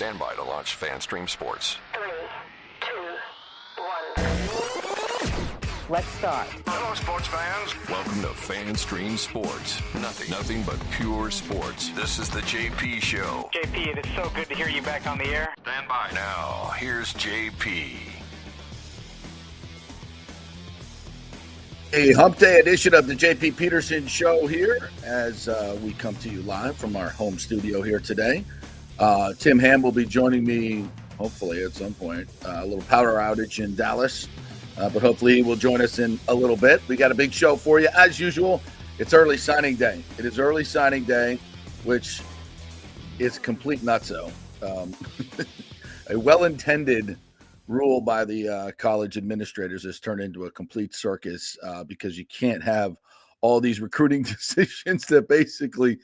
Stand by to launch FanStream Sports. 3, 2, 1. Let's start. Hello, sports fans. Welcome to FanStream Sports. Nothing but pure sports. This is the JP Show. JP, it is so good to hear you back on the air. Stand by. Now, here's JP. A Hump Day edition of the JP Peterson Show here as we come to you live from our home studio here today. Tim Ham will be joining me, hopefully, at some point. A little power outage in Dallas, but hopefully he will join us in a little bit. We got a big show for you. As usual, it's early signing day. It is early signing day, which is complete nutso. A well-intended rule by the college administrators has turned into a complete circus because you can't have all these recruiting decisions that basically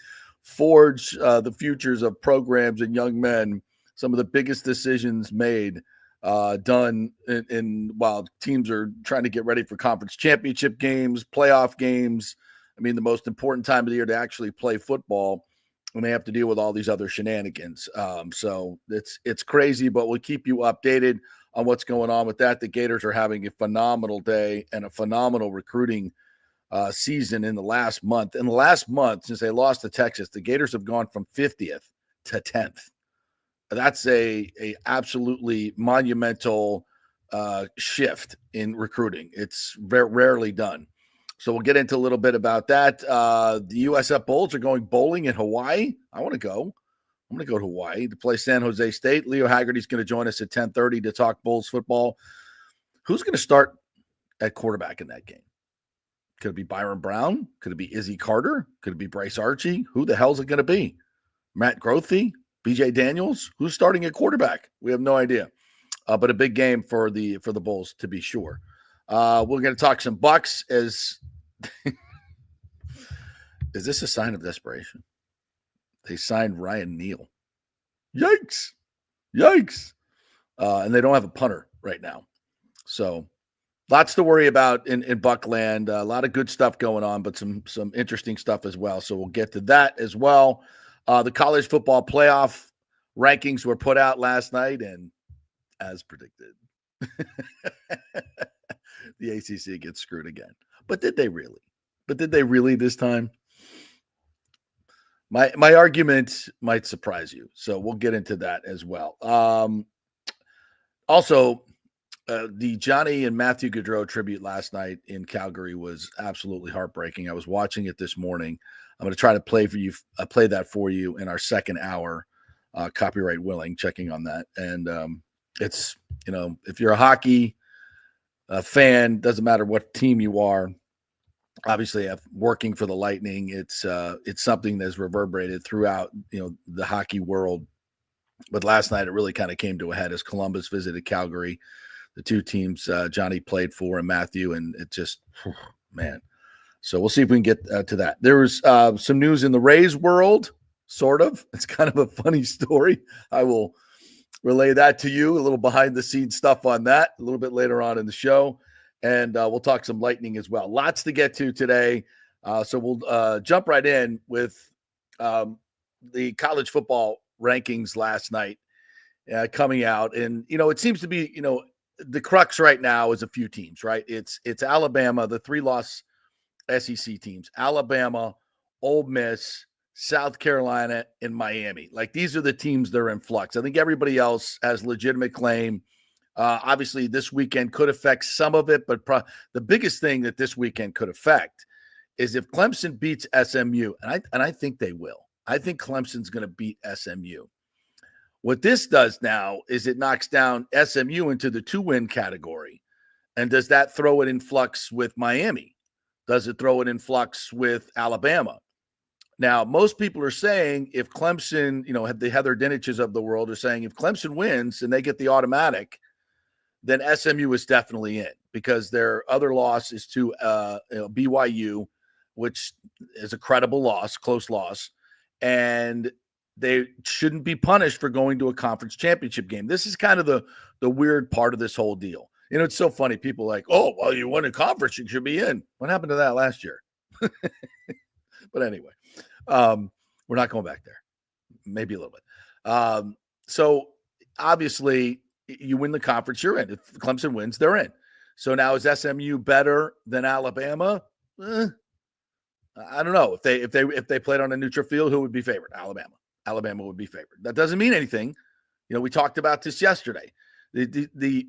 forge the futures of programs and young men. Some of the biggest decisions made done in while teams are trying to get ready for conference championship games, playoff games. I mean, the most important time of the year to actually play football when they have to deal with all these other shenanigans. So it's crazy, but we'll keep you updated on what's going on with that. The Gators are having a phenomenal day and a phenomenal recruiting season in the last month. In the last month, since they lost to Texas, the Gators have gone from 50th to 10th. That's a absolutely monumental shift in recruiting. It's very rarely done. So we'll get into a little bit about that. The USF Bulls are going bowling in Hawaii. I want to go. I'm going to go to Hawaii to play San Jose State. Leo Haggerty's going to join us at 10:30 to talk Bulls football. Who's going to start at quarterback in that game? Could it be Byron Brown? Could it be Izzy Carter? Could it be Bryce Archie? Who the hell's it going to be? Matt Grothe? BJ Daniels? Who's starting at quarterback? We have no idea. But a big game for the Bulls, to be sure. We're going to talk some Bucs. Is this a sign of desperation? They signed Ryan Neal. Yikes. And they don't have a punter right now. So lots to worry about in Buckland. A lot of good stuff going on, but some interesting stuff as well. So we'll get to that as well. The college football playoff rankings were put out last night, and as predicted, the ACC gets screwed again. But did they really? This time? My argument might surprise you, so we'll get into that as well. Also, the Johnny and Matthew Gaudreau tribute last night in Calgary was absolutely heartbreaking. I was watching it this morning. I'm going to try to play that for you in our second hour, copyright willing, checking on that. And it's, if you're a hockey fan, doesn't matter what team you are. Obviously, working for the Lightning, it's something that's reverberated throughout the hockey world. But last night, it really kind of came to a head as Columbus visited Calgary, the two teams Johnny played for and Matthew, and it just, man. So we'll see if we can get to that. There was some news in the Rays world, sort of. It's kind of a funny story. I will relay that to you, a little behind-the-scenes stuff on that a little bit later on in the show. And we'll talk some Lightning as well. Lots to get to today. So we'll jump right in with the college football rankings last night coming out. And, it seems to be, the crux right now is a few teams, right? It's Alabama, the 3-loss SEC teams, Alabama, Ole Miss, South Carolina, and Miami. Like, these are the teams that are in flux. I think everybody else has legitimate claim. Obviously, this weekend could affect some of it, but the biggest thing that this weekend could affect is if Clemson beats SMU, and I think they will. I think Clemson's going to beat SMU. What this does now is it knocks down SMU into the 2-win category. And does that throw it in flux with Miami? Does it throw it in flux with Alabama? Now, most people are saying if Clemson, the Heather Diniches of the world are saying if Clemson wins and they get the automatic, then SMU is definitely in because their other loss is to BYU, which is a credible loss, close loss, and they shouldn't be punished for going to a conference championship game. This is kind of the weird part of this whole deal. It's so funny. People are like, oh, well, you won a conference, you should be in. What happened to that last year? But anyway, we're not going back there. Maybe a little bit. So obviously, you win the conference, you're in. If Clemson wins, they're in. So now is SMU better than Alabama? I don't know. If they played on a neutral field, who would be favored? Alabama. Alabama would be favored. That doesn't mean anything. We talked about this yesterday. The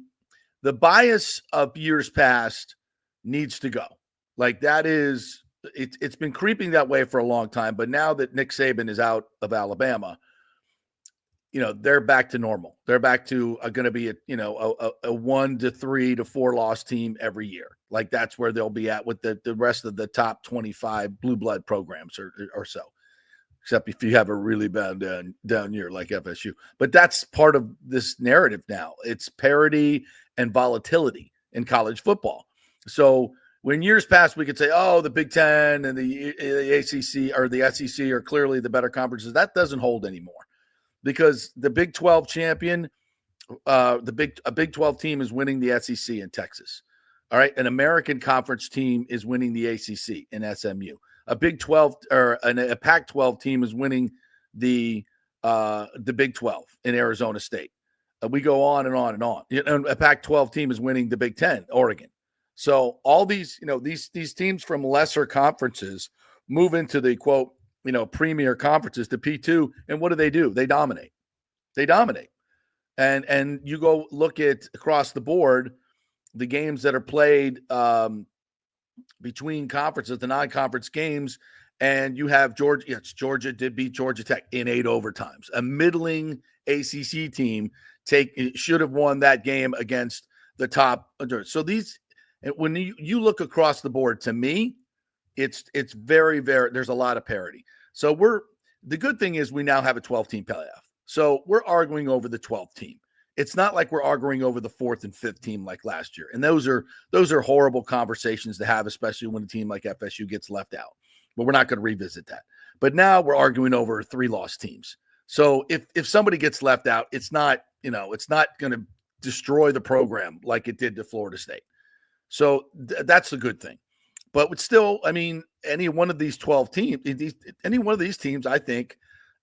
bias of years past needs to go. Like that is it's been creeping that way for a long time. But now that Nick Saban is out of Alabama, they're back to normal. They're back to going to be a 1 to 3 to 4 loss team every year. Like that's where they'll be at with the rest of the top 25 blue blood programs or so. Except if you have a really bad down year like FSU. But that's part of this narrative now. It's parity and volatility in college football. So when years past, we could say, oh, the Big Ten and the ACC or the SEC are clearly the better conferences. That doesn't hold anymore because the Big 12 champion, a Big 12 team is winning the SEC in Texas. All right. An American conference team is winning the ACC in SMU. A Big 12 or a Pac-12 team is winning the Big 12 in Arizona State. We go on and on and on. A Pac-12 team is winning the Big 10, Oregon. So all these teams from lesser conferences move into the quote, premier conferences, the P2, and what do? They dominate. And you go look at across the board the games that are played between conferences, the non-conference games, and you have Georgia. Yes, Georgia did beat Georgia Tech in 8 overtimes. A middling ACC team should have won that game against the top. So when you look across the board, to me, it's very, very. There's a lot of parity. So the good thing is we now have a 12-team playoff. So we're arguing over the 12th team. It's not like we're arguing over the 4th and 5th team like last year. And those are horrible conversations to have, especially when a team like FSU gets left out. But we're not going to revisit that. But now we're arguing over 3-loss teams. So if somebody gets left out, it's not going to destroy the program like it did to Florida State. So that's a good thing. But still, I mean, any one of these 12 teams, any one of these teams, I think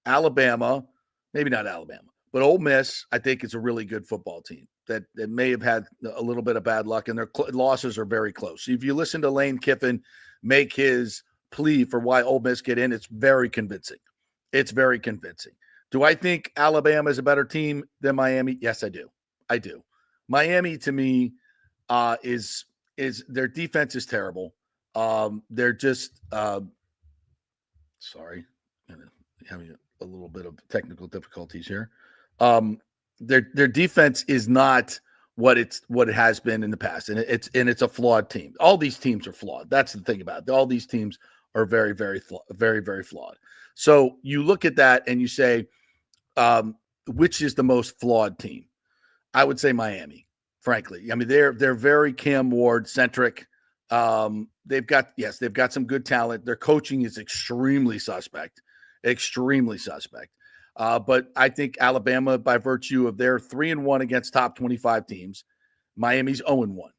Alabama, maybe not Alabama, but Ole Miss, I think, is a really good football team that may have had a little bit of bad luck, and their losses are very close. If you listen to Lane Kiffin make his plea for why Ole Miss get in, it's very convincing. Do I think Alabama is a better team than Miami? Yes, I do. Miami, to me, is their defense is terrible. They're just sorry, having a little bit of technical difficulties here. Their defense is not what it has been in the past, and it's a flawed team. All these teams are flawed. That's the thing about it. All these teams are very, very very, very flawed. So you look at that and you say, which is the most flawed team? I would say Miami. Frankly, I mean they're very Cam Ward centric. They've got some good talent. Their coaching is extremely suspect. But I think Alabama, by virtue of their 3-1 against top 25 teams, Miami's 0-1.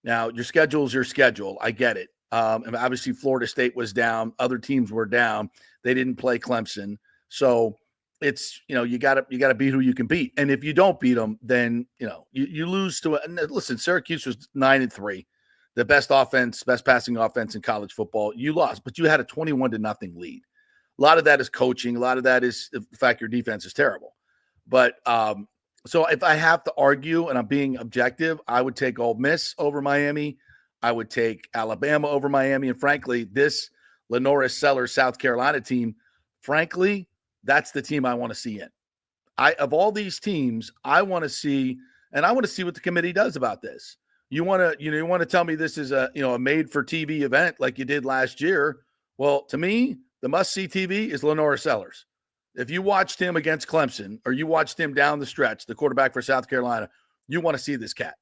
Now, your schedule is your schedule. I get it. And obviously, Florida State was down. Other teams were down. They didn't play Clemson. So it's, you gotta beat who you can beat. And if you don't beat them, then, you lose to – listen, Syracuse was 9-3. The best passing offense in college football. You lost, but you had a 21-0 lead. A lot of that is coaching. A lot of that is the fact your defense is terrible. But so if I have to argue and I'm being objective, I would take Ole Miss over Miami. I would take Alabama over Miami. And frankly, this Lenoris Sellers South Carolina team, frankly, that's the team I want to see in. Of all these teams, I want to see what the committee does about this. You want to tell me this is a made for TV event like you did last year. Well, to me, the must-see TV is Lenoris Sellers. If you watched him against Clemson or you watched him down the stretch, the quarterback for South Carolina, you want to see this cat.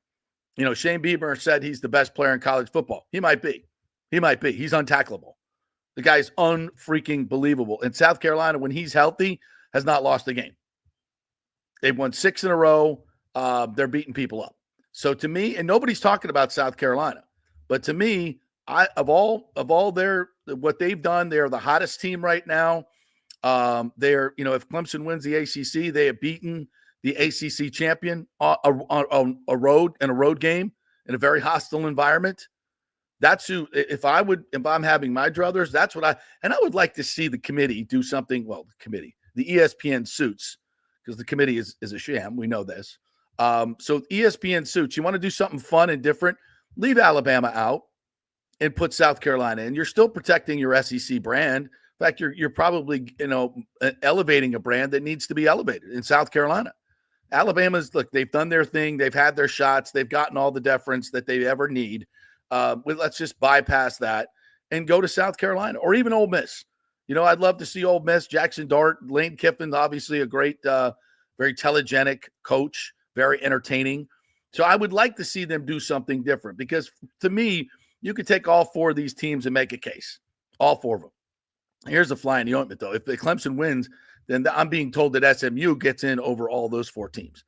Shane Beamer said he's the best player in college football. He might be. He's untackleable. The guy's unfreaking believable. And South Carolina, when he's healthy, has not lost a game. They've won 6 in a row. They're beating people up. So to me, and nobody's talking about South Carolina, but to me, of all what they've done, they're the hottest team right now. If Clemson wins the ACC, they have beaten the ACC champion on a road game in a very hostile environment. That's who, if I'm having my druthers, that's what I would like to see the committee do something. Well, the ESPN suits, because the committee is a sham. We know this. So ESPN suits, you want to do something fun and different, leave Alabama out and put South Carolina in. You're still protecting your SEC brand. In fact, you're probably, elevating a brand that needs to be elevated in South Carolina. Alabama's, look, they've done their thing. They've had their shots. They've gotten all the deference that they ever need. Let's just bypass that and go to South Carolina or even Ole Miss. I'd love to see Ole Miss, Jackson Dart, Lane Kiffin, obviously a great, very telegenic coach, very entertaining. So I would like to see them do something different because to me, you could take all four of these teams and make a case, all four of them. Here's the fly in the ointment, though. If the Clemson wins, then I'm being told that SMU gets in over all those four teams.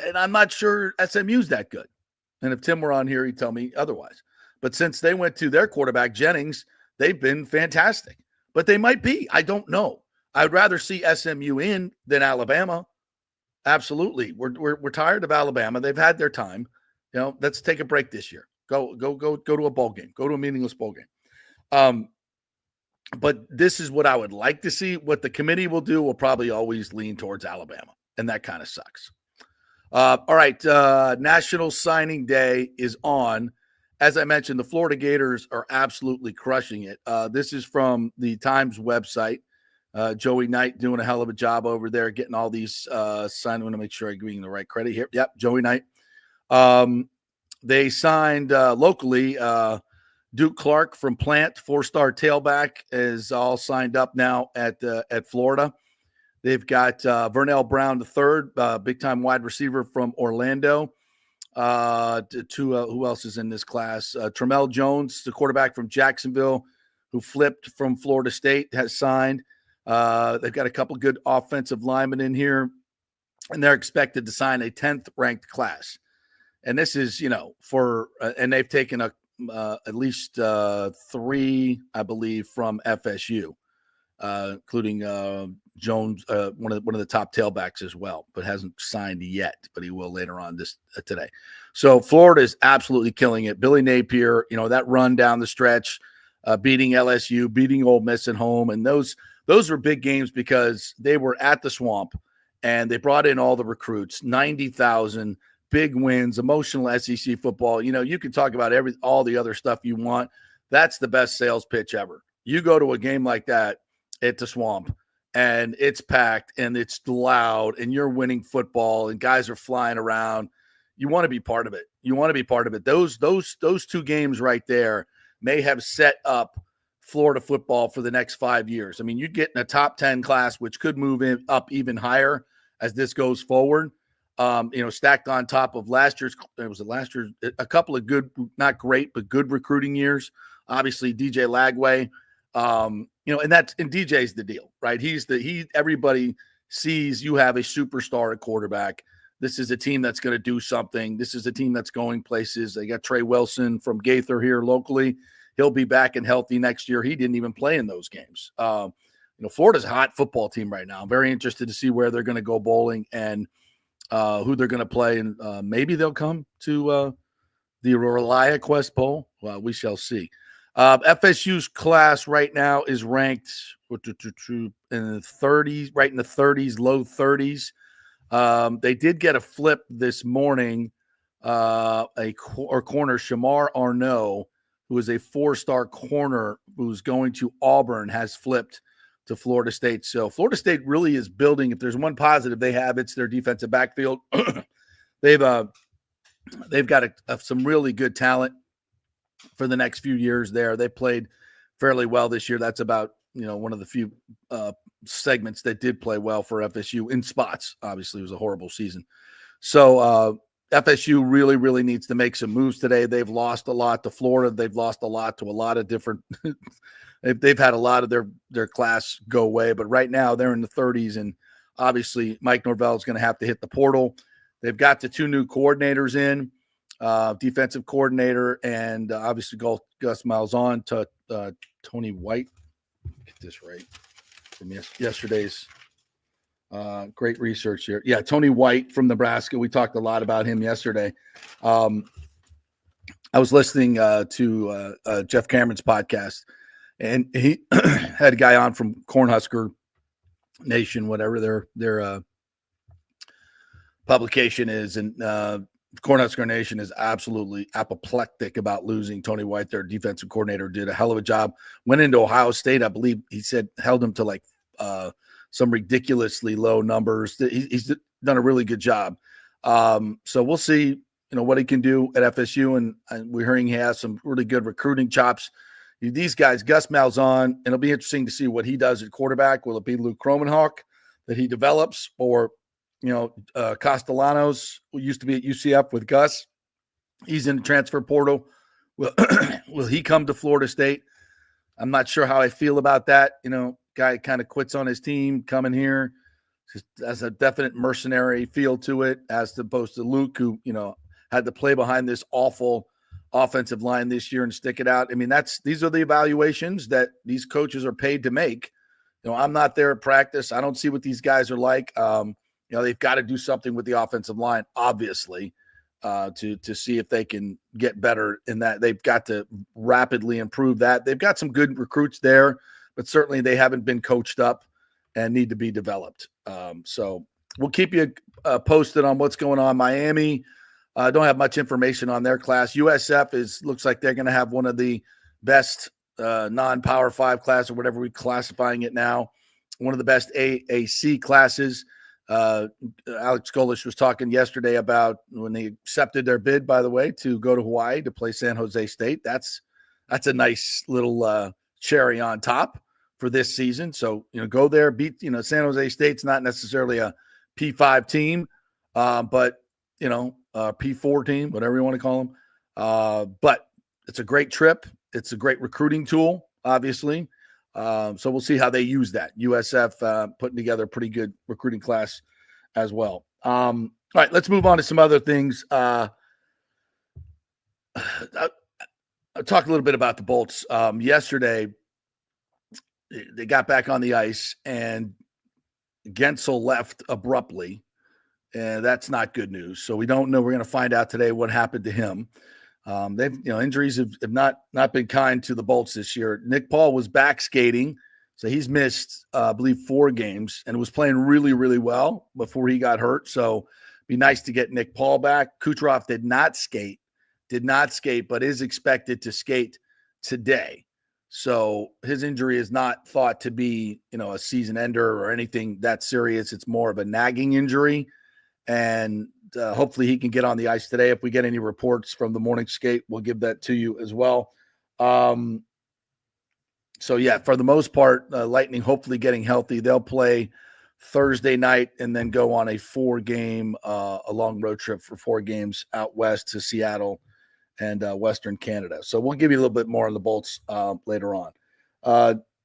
And I'm not sure SMU's that good. And if Tim were on here, he'd tell me otherwise. But since they went to their quarterback, Jennings, they've been fantastic. But they might be. I don't know. I'd rather see SMU in than Alabama. Absolutely. We're tired of Alabama. They've had their time. Let's take a break this year. Go to a bowl game. Go to a meaningless bowl game. But this is what I would like to see. What the committee will do will probably always lean towards Alabama, and that kind of sucks. All right, National Signing Day is on. As I mentioned, the Florida Gators are absolutely crushing it. This is from the Times website. Joey Knight doing a hell of a job over there, getting all these signed. I want to make sure I'm giving the right credit here. Yep, Joey Knight. They signed locally Duke Clark from Plant, 4-star tailback, is all signed up now at Florida. They've got Vernell Brown III, big-time wide receiver from Orlando. Who else is in this class? Tramel Jones, the quarterback from Jacksonville, who flipped from Florida State, has signed. They've got a couple good offensive linemen in here, and they're expected to sign a 10th-ranked class. And this is, and they've taken at least 3, I believe, from FSU, including Jones, one of the top tailbacks as well, but hasn't signed yet, but he will later on today. So Florida is absolutely killing it. Billy Napier, that run down the stretch, beating LSU, beating Ole Miss at home, and those were big games because they were at the Swamp and they brought in all the recruits, 90,000. Big wins, emotional SEC football. You can talk about all the other stuff you want. That's the best sales pitch ever. You go to a game like that at the Swamp, and it's packed, and it's loud, and you're winning football, and guys are flying around. You want to be part of it. Those two games right there may have set up Florida football for the next 5 years. I mean, you get in a top 10 class, which could move up even higher as this goes forward. Stacked on top of last year's, a couple of good, not great, but good recruiting years. Obviously, DJ Lagway, and DJ's the deal, right? Everybody sees you have a superstar at quarterback. This is a team that's going to do something. This is a team that's going places. They got Trey Wilson from Gaither here locally. He'll be back and healthy next year. He didn't even play in those games. Florida's a hot football team right now. I'm very interested to see where they're going to go bowling and who they're going to play, and maybe they'll come to the Relia Quest Bowl. Well, we shall see. FSU's class right now is ranked in the 30s, right in the 30s, low 30s. They did get a flip this morning. Corner Shamar Arnaud, who is a 4-star corner who's going to Auburn, has flipped to Florida State. So Florida State really is building. If there's one positive they have, it's their defensive backfield. They've got some really good talent for the next few years there. They played fairly well this year. That's about, one of the few segments that did play well for FSU in spots. Obviously, it was a horrible season. So FSU really, really needs to make some moves today. They've lost a lot to Florida. They've lost a lot to a lot of different they've had a lot of their class go away, but right now they're in the 30s, and obviously Mike Norvell is going to have to hit the portal. They've got the 2 new coordinators in, defensive coordinator, and obviously Gus Malzahn to Tony White. Get this right from yesterday's Great research here. Yeah, Tony White from Nebraska. We talked a lot about him yesterday. I was listening to Jeff Cameron's podcast, and he had a guy on from Cornhusker Nation, whatever their publication is, and Cornhusker Nation is absolutely apoplectic about losing Tony White. Their defensive coordinator did a hell of a job. Went into Ohio State, I believe he said, held him to like some ridiculously low numbers. He's done a really good job. So we'll see, what he can do at FSU, and we're hearing he has some really good recruiting chops. These guys, Gus Malzahn, and it'll be interesting to see what he does at quarterback. Will it be Luke Kromenhoek that he develops, or Castellanos, who used to be at UCF with Gus? He's in the transfer portal. Will he come to Florida State? I'm not sure how I feel about that. Guy kind of quits on his team, coming here, just has a definite mercenary feel to it, as opposed to Luke, who, had to play behind this awful offensive line this year and stick it out. I mean, these are the evaluations that these coaches are paid to make. I'm not there at practice. I don't see what these guys are like. They've got to do something with the offensive line, obviously, to see if they can get better in that. They've got to rapidly improve that. They've got some good recruits there, but certainly they haven't been coached up and need to be developed. So we'll keep you posted on what's going on. Miami, don't have much information on their class. USF looks like they're going to have one of the best non-Power 5 class, or whatever we're classifying it now, one of the best AAC classes. Alex Golish was talking yesterday about when they accepted their bid, by the way, to go to Hawaii to play San Jose State. That's a nice little cherry on top for this season. So, go there, beat, San Jose State's not necessarily a P5 team, but, P4 team, whatever you want to call them. But it's a great trip. It's a great recruiting tool, obviously. So we'll see how they use that. USF putting together a pretty good recruiting class as well. All right, let's move on to some other things. I'll talk a little bit about the Bolts. Yesterday, they got back on the ice, and Gensel left abruptly, and that's not good news. So we don't know. We're going to find out today what happened to him. Injuries have not been kind to the Bolts this year. Nick Paul was back skating, so he's missed, I believe, 4 games, and was playing really, really well before he got hurt. So it'd be nice to get Nick Paul back. Kucherov did not skate, but is expected to skate today. So his injury is not thought to be, a season ender or anything that serious. It's more of a nagging injury, and hopefully he can get on the ice today. If we get any reports from the morning skate, we'll give that to you as well. So yeah, for the most part, Lightning hopefully getting healthy. They'll play Thursday night and then go on a 4-game, a long road trip for 4 games out west to Seattle and Western Canada. So we'll give you a little bit more on the Bolts later on.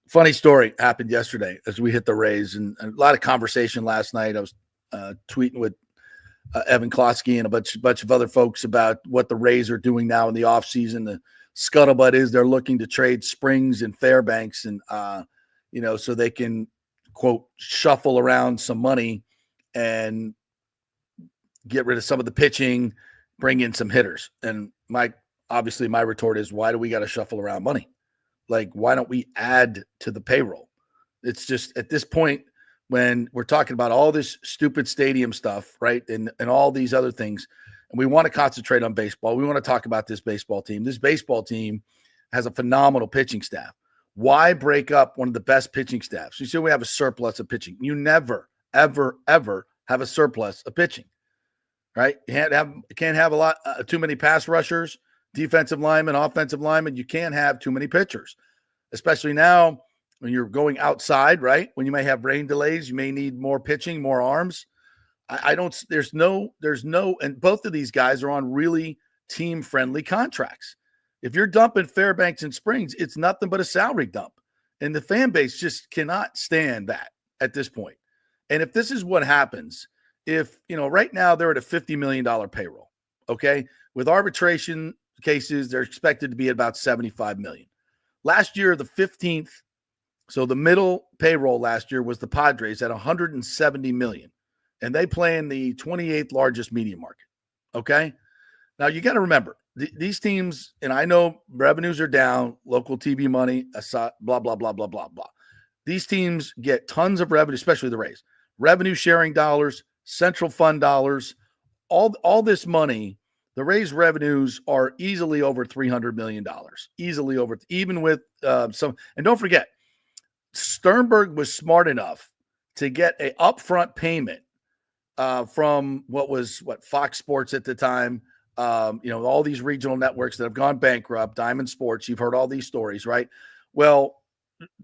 Funny story happened yesterday as we hit the Rays, and a lot of conversation last night. I was tweeting with Evan Klosky and a bunch of other folks about what the Rays are doing now in the offseason. The scuttlebutt is they're looking to trade Springs and Fairbanks, and so they can, quote, shuffle around some money and get rid of some of the pitching, bring in some hitters. And my retort is, why do we got to shuffle around money? Like, why don't we add to the payroll? It's just, at this point, when we're talking about all this stupid stadium stuff, right, and all these other things, and we want to concentrate on baseball. We want to talk about this baseball team. This baseball team has a phenomenal pitching staff. Why break up one of the best pitching staffs? You say we have a surplus of pitching. You never, ever, ever have a surplus of pitching, right? You can't have a lot too many pass rushers, defensive linemen, offensive linemen. You can't have too many pitchers, especially now when you're going outside, right? When you may have rain delays, you may need more pitching, more arms. There's no, and both of these guys are on really team-friendly contracts. If you're dumping Fairbanks and Springs, it's nothing but a salary dump. And the fan base just cannot stand that at this point. And if this is what happens, right now they're at a $50 million payroll, okay? With arbitration cases, they're expected to be at about $75 million. Last year, the 15th So the middle payroll last year was the Padres at $170 million, and they play in the 28th largest media market. Okay. Now you got to remember these teams, and I know revenues are down, local TV money, blah, blah, blah, blah, blah, blah. These teams get tons of revenue, especially the Rays, revenue sharing dollars, central fund dollars, all this money. The Rays revenues are easily over $300 million, easily over, even with some. And don't forget, Sternberg was smart enough to get an upfront payment from Fox Sports at the time. All these regional networks that have gone bankrupt, Diamond Sports. You've heard all these stories, right? Well,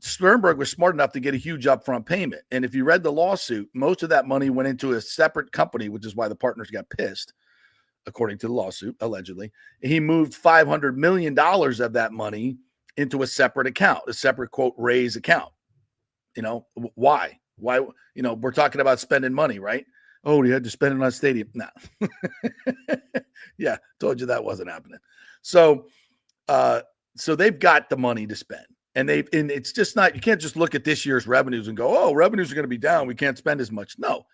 Sternberg was smart enough to get a huge upfront payment. And if you read the lawsuit, most of that money went into a separate company, which is why the partners got pissed, according to the lawsuit, allegedly. He moved $500 million of that money into a separate account, a separate, quote, Rays account. Why? Why? We're talking about spending money, right? Oh, you had to spend it on a stadium. No. Yeah, told you that wasn't happening. So they've got the money to spend. And it's just not, you can't just look at this year's revenues and go, oh, revenues are going to be down. We can't spend as much. No,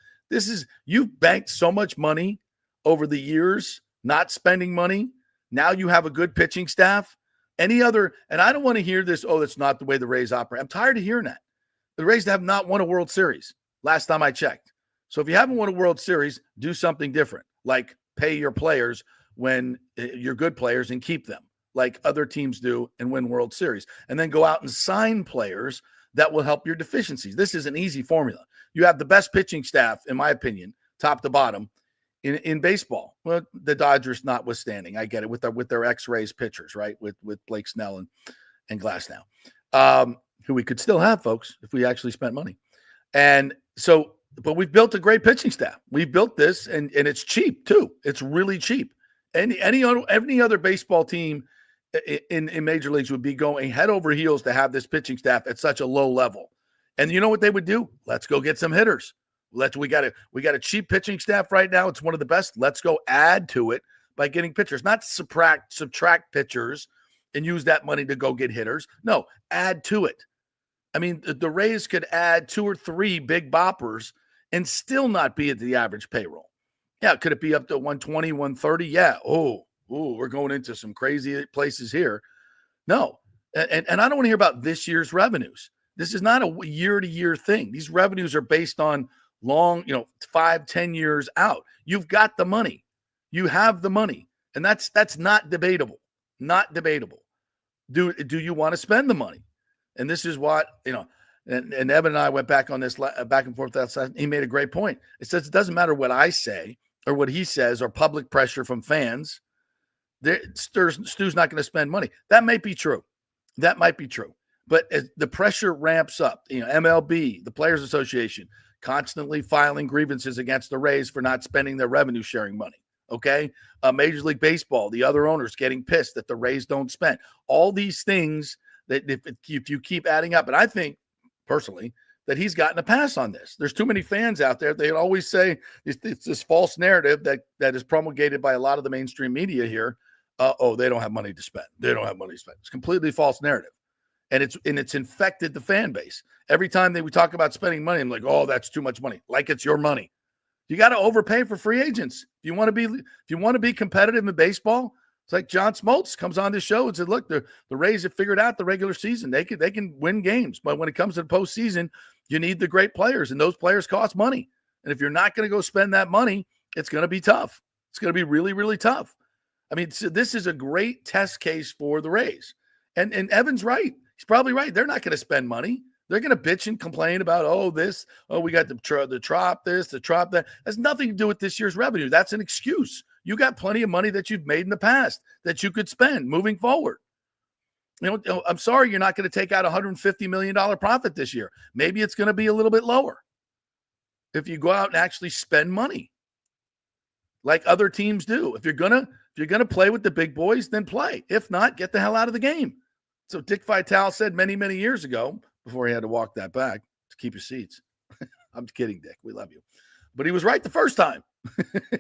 you've banked so much money over the years, not spending money. Now you have a good pitching staff. And I don't want to hear this, oh, that's not the way the Rays operate. I'm tired of hearing that. The Rays have not won a World Series last time I checked. So if you haven't won a World Series, do something different, like pay your players when you're good players and keep them, like other teams do, and win World Series. And then go out and sign players that will help your deficiencies. This is an easy formula. You have the best pitching staff, in my opinion, top to bottom, in baseball. Well, the Dodgers notwithstanding. I get it, with their X-Rays pitchers, right? With Blake Snell and Glasnow, who we could still have, folks, if we actually spent money. And so, but we've built a great pitching staff. We built this, and it's cheap too. It's really cheap. Any other baseball team in major leagues would be going head over heels to have this pitching staff at such a low level. And you know what they would do? Let's go get some hitters. We got a cheap pitching staff right now. It's one of the best. Let's go add to it by getting pitchers, not subtract pitchers and use that money to go get hitters. No, add to it. I mean, the Rays could add 2 or 3 big boppers and still not be at the average payroll. Yeah, could it be up to 120, 130? Yeah. Oh, we're going into some crazy places here. No. And I don't want to hear about this year's revenues. This is not a year-to-year thing. These revenues are based on long, 5-10 years out. You've got the money. You have the money. And that's not debatable. Not debatable. Do you want to spend the money? And this is what, and Evan and I went back on this back and forth. He made a great point. It says it doesn't matter what I say or what he says or public pressure from fans. Stu's not going to spend money. That might be true. But as the pressure ramps up, MLB, the Players Association, constantly filing grievances against the Rays for not spending their revenue sharing money. Okay. Major League Baseball, the other owners getting pissed that the Rays don't spend. All these things that if you keep adding up, and I think personally that he's gotten a pass on this. There's too many fans out there. They always say it's this false narrative that is promulgated by a lot of the mainstream media here. They don't have money to spend. They don't have money to spend. It's a completely false narrative. And it's infected the fan base. Every time we talk about spending money, I'm like, oh, that's too much money. Like it's your money. You got to overpay for free agents. If you want to be competitive in baseball, it's like John Smoltz comes on this show and said, look, the Rays have figured out the regular season. They can win games. But when it comes to the postseason, you need the great players, and those players cost money. And if you're not going to go spend that money, it's going to be tough. It's going to be really, really tough. I mean, so this is a great test case for the Rays. And Evan's right. He's probably right. They're not going to spend money. They're going to bitch and complain about, we got the trop this, the trop that. Has nothing to do with this year's revenue. That's an excuse. You got plenty of money that you've made in the past that you could spend moving forward. I'm sorry you're not going to take out $150 million profit this year. Maybe it's going to be a little bit lower if you go out and actually spend money like other teams do. If you're gonna play with the big boys, then play. If not, get the hell out of the game. So Dick Vitale said many, many years ago, before he had to walk that back, to keep your seats. I'm kidding, Dick. We love you. But he was right the first time.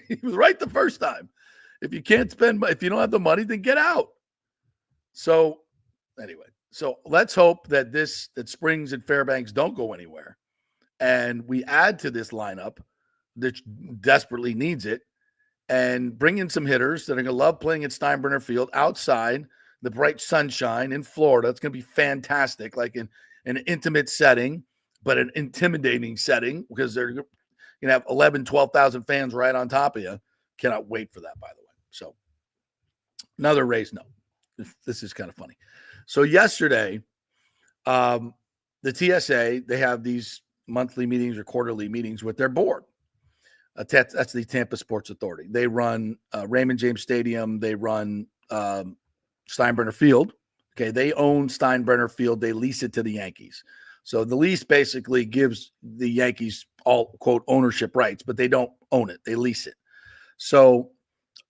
He was right the first time. If you can't spend, if you don't have the money, then get out. So anyway, So let's hope that Springs and Fairbanks don't go anywhere. And we add to this lineup that desperately needs it and bring in some hitters that are going to love playing at Steinbrenner Field outside the bright sunshine in Florida. It's going to be fantastic, like in an intimate setting, but an intimidating setting because they're going to have 11, 12,000 fans right on top of you. Cannot wait for that, by the way. So another Rays note. This is kind of funny. So yesterday, the TSA, they have these monthly meetings or quarterly meetings with their board. That's the Tampa Sports Authority. They run Raymond James Stadium. They run Steinbrenner Field. Okay, they own Steinbrenner Field. They lease it to the Yankees. So the lease basically gives the Yankees all, quote, ownership rights, but they don't own it. They lease it. So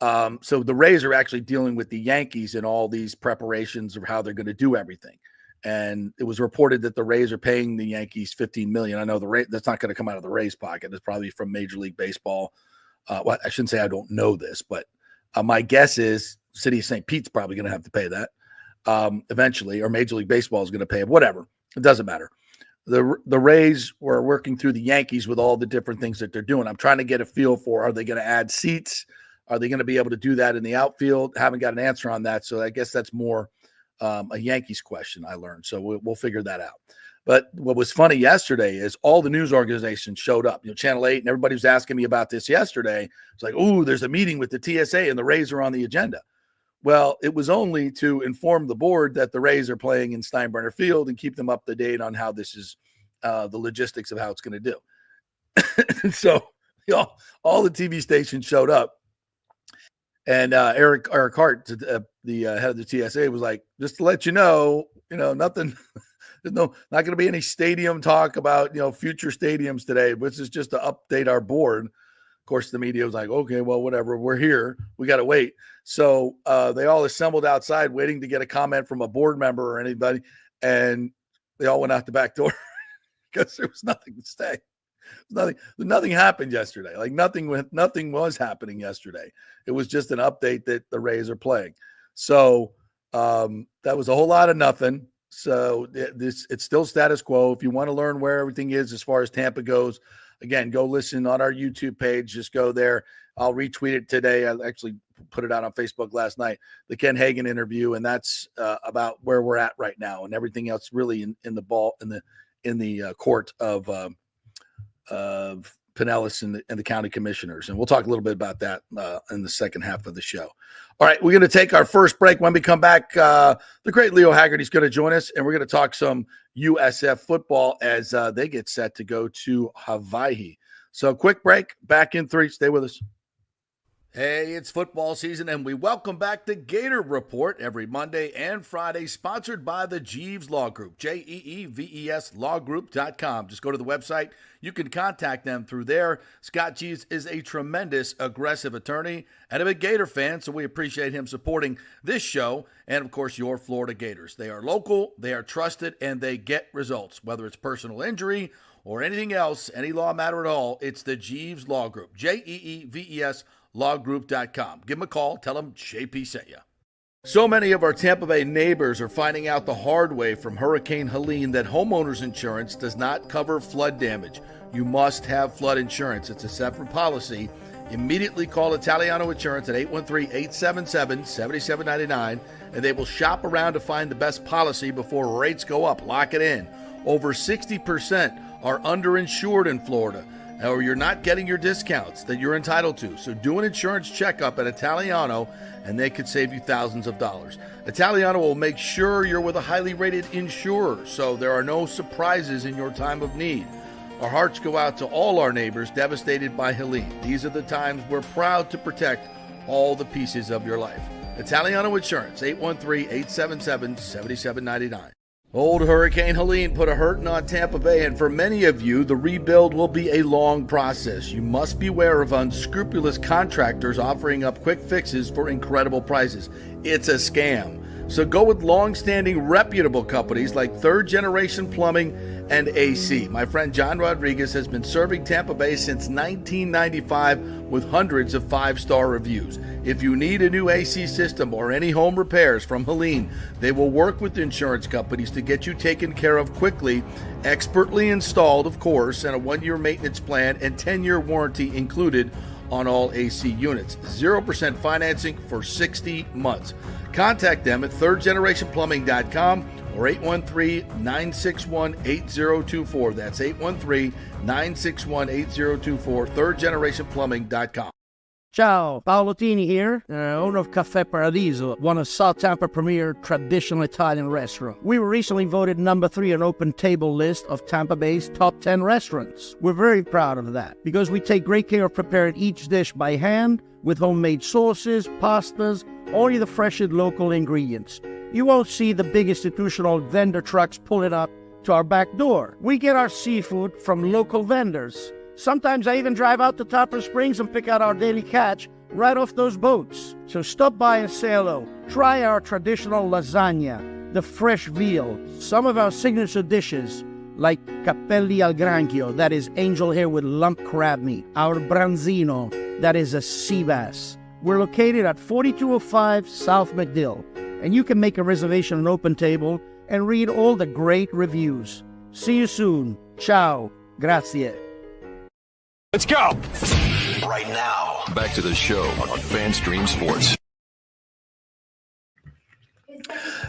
the Rays are actually dealing with the Yankees in all these preparations of how they're going to do everything. And it was reported that the Rays are paying the Yankees $15 million. I know that's not going to come out of the Rays' pocket. It's probably from Major League Baseball. Well, I shouldn't say I don't know this, but my guess is City of St. Pete's probably going to have to pay that eventually, or Major League Baseball is going to pay it. Whatever. It doesn't matter. The Rays were working through the Yankees with all the different things that they're doing. I'm trying to get a feel for, are they going to add seats? Are they going to be able to do that in the outfield? Haven't got an answer on that. So I guess that's more a Yankees question, I learned. So we'll figure that out. But what was funny yesterday is all the news organizations showed up. Channel 8 and everybody was asking me about this yesterday. It's like, ooh, there's a meeting with the TSA and the Rays are on the agenda. Well, it was only to inform the board that the Rays are playing in Steinbrenner Field and keep them up to date on how this is, the logistics of how it's going to do. So all the TV stations showed up. And Eric Hart, the head of the TSA, was like, just to let you know, nothing, there's not going to be any stadium talk about, future stadiums today, which is just to update our board. Of course, the media was like, okay, well, whatever, we're here. We got to wait. So they all assembled outside waiting to get a comment from a board member or anybody. And they all went out the back door because there was nothing to say. Nothing happened yesterday. Like nothing was happening yesterday. It was just an update that the Rays are playing. So that was a whole lot of nothing. So it's still status quo. If you want to learn where everything is as far as Tampa goes, again, go listen on our YouTube page. Just go there. I'll retweet it today. I actually put it out on Facebook last night, the Ken Hagan interview, and that's about where we're at right now, and everything else really in the court of Pinellas and the county commissioners. And we'll talk a little bit about that in the second half of the show. All right, we're going to take our first break. When we come back, the great Leo Haggerty's going to join us, and we're going to talk some USF football as they get set to go to Hawaii. So quick break, back in 3. Stay with us. Hey, it's football season, and we welcome back the Gator Report every Monday and Friday, sponsored by the Jeeves Law Group, JEEVES lawgroup.com. Just go to the website. You can contact them through there. Scott Jeeves is a tremendous, aggressive attorney and a big Gator fan, so we appreciate him supporting this show and, of course, your Florida Gators. They are local, they are trusted, and they get results. Whether it's personal injury or anything else, any law matter at all, it's the Jeeves Law Group, JEEVES lawgroup.com. Give them a call. Tell them JP sent you. So many of our Tampa Bay neighbors are finding out the hard way from Hurricane Helene that homeowners insurance does not cover flood damage. You must have flood insurance. It's a separate policy. Immediately call Italiano Insurance at 813-877-7799, and they will shop around to find the best policy before rates go up. Lock it in. Over 60% are underinsured in Florida, or you're not getting your discounts that you're entitled to. So do an insurance checkup at Italiano, and they could save you thousands of dollars. Italiano will make sure you're with a highly rated insurer, so there are no surprises in your time of need. Our hearts go out to all our neighbors devastated by Helene. These are the times we're proud to protect all the pieces of your life. Italiano Insurance, 813-877-7799. Old Hurricane Helene put a hurting on Tampa Bay, and for many of you, the rebuild will be a long process. You must beware of unscrupulous contractors offering up quick fixes for incredible prices. It's a scam. So go with long-standing reputable companies like Third Generation Plumbing and AC. My friend John Rodriguez has been serving Tampa Bay since 1995 with hundreds of 5-star reviews. If you need a new AC system or any home repairs from Helene, they will work with insurance companies to get you taken care of quickly, expertly installed, of course, and a 1-year maintenance plan and 10-year warranty included on all AC units. 0% financing for 60 months. Contact them at thirdgenerationplumbing.com or 813-961-8024. That's 813-961-8024, thirdgenerationplumbing.com. Ciao, Paolo Tini here, owner of Caffè Paradiso, one of South Tampa's premier traditional Italian restaurants. We were recently voted number 3 on Open Table list of Tampa Bay's top 10 restaurants. We're very proud of that because we take great care of preparing each dish by hand with homemade sauces, pastas, only the freshest local ingredients. You won't see the big institutional vendor trucks pulling up to our back door. We get our seafood from local vendors. Sometimes I even drive out to Topper Springs and pick out our daily catch right off those boats. So stop by and say hello. Try our traditional lasagna, the fresh veal, some of our signature dishes like capelli al granchio, that is angel hair with lump crab meat, our branzino, that is a sea bass. We're located at 4205 South McDill, and you can make a reservation on Open Table and read all the great reviews. See you soon. Ciao. Grazie. Let's go! Right now, back to the show on FanStream Sports.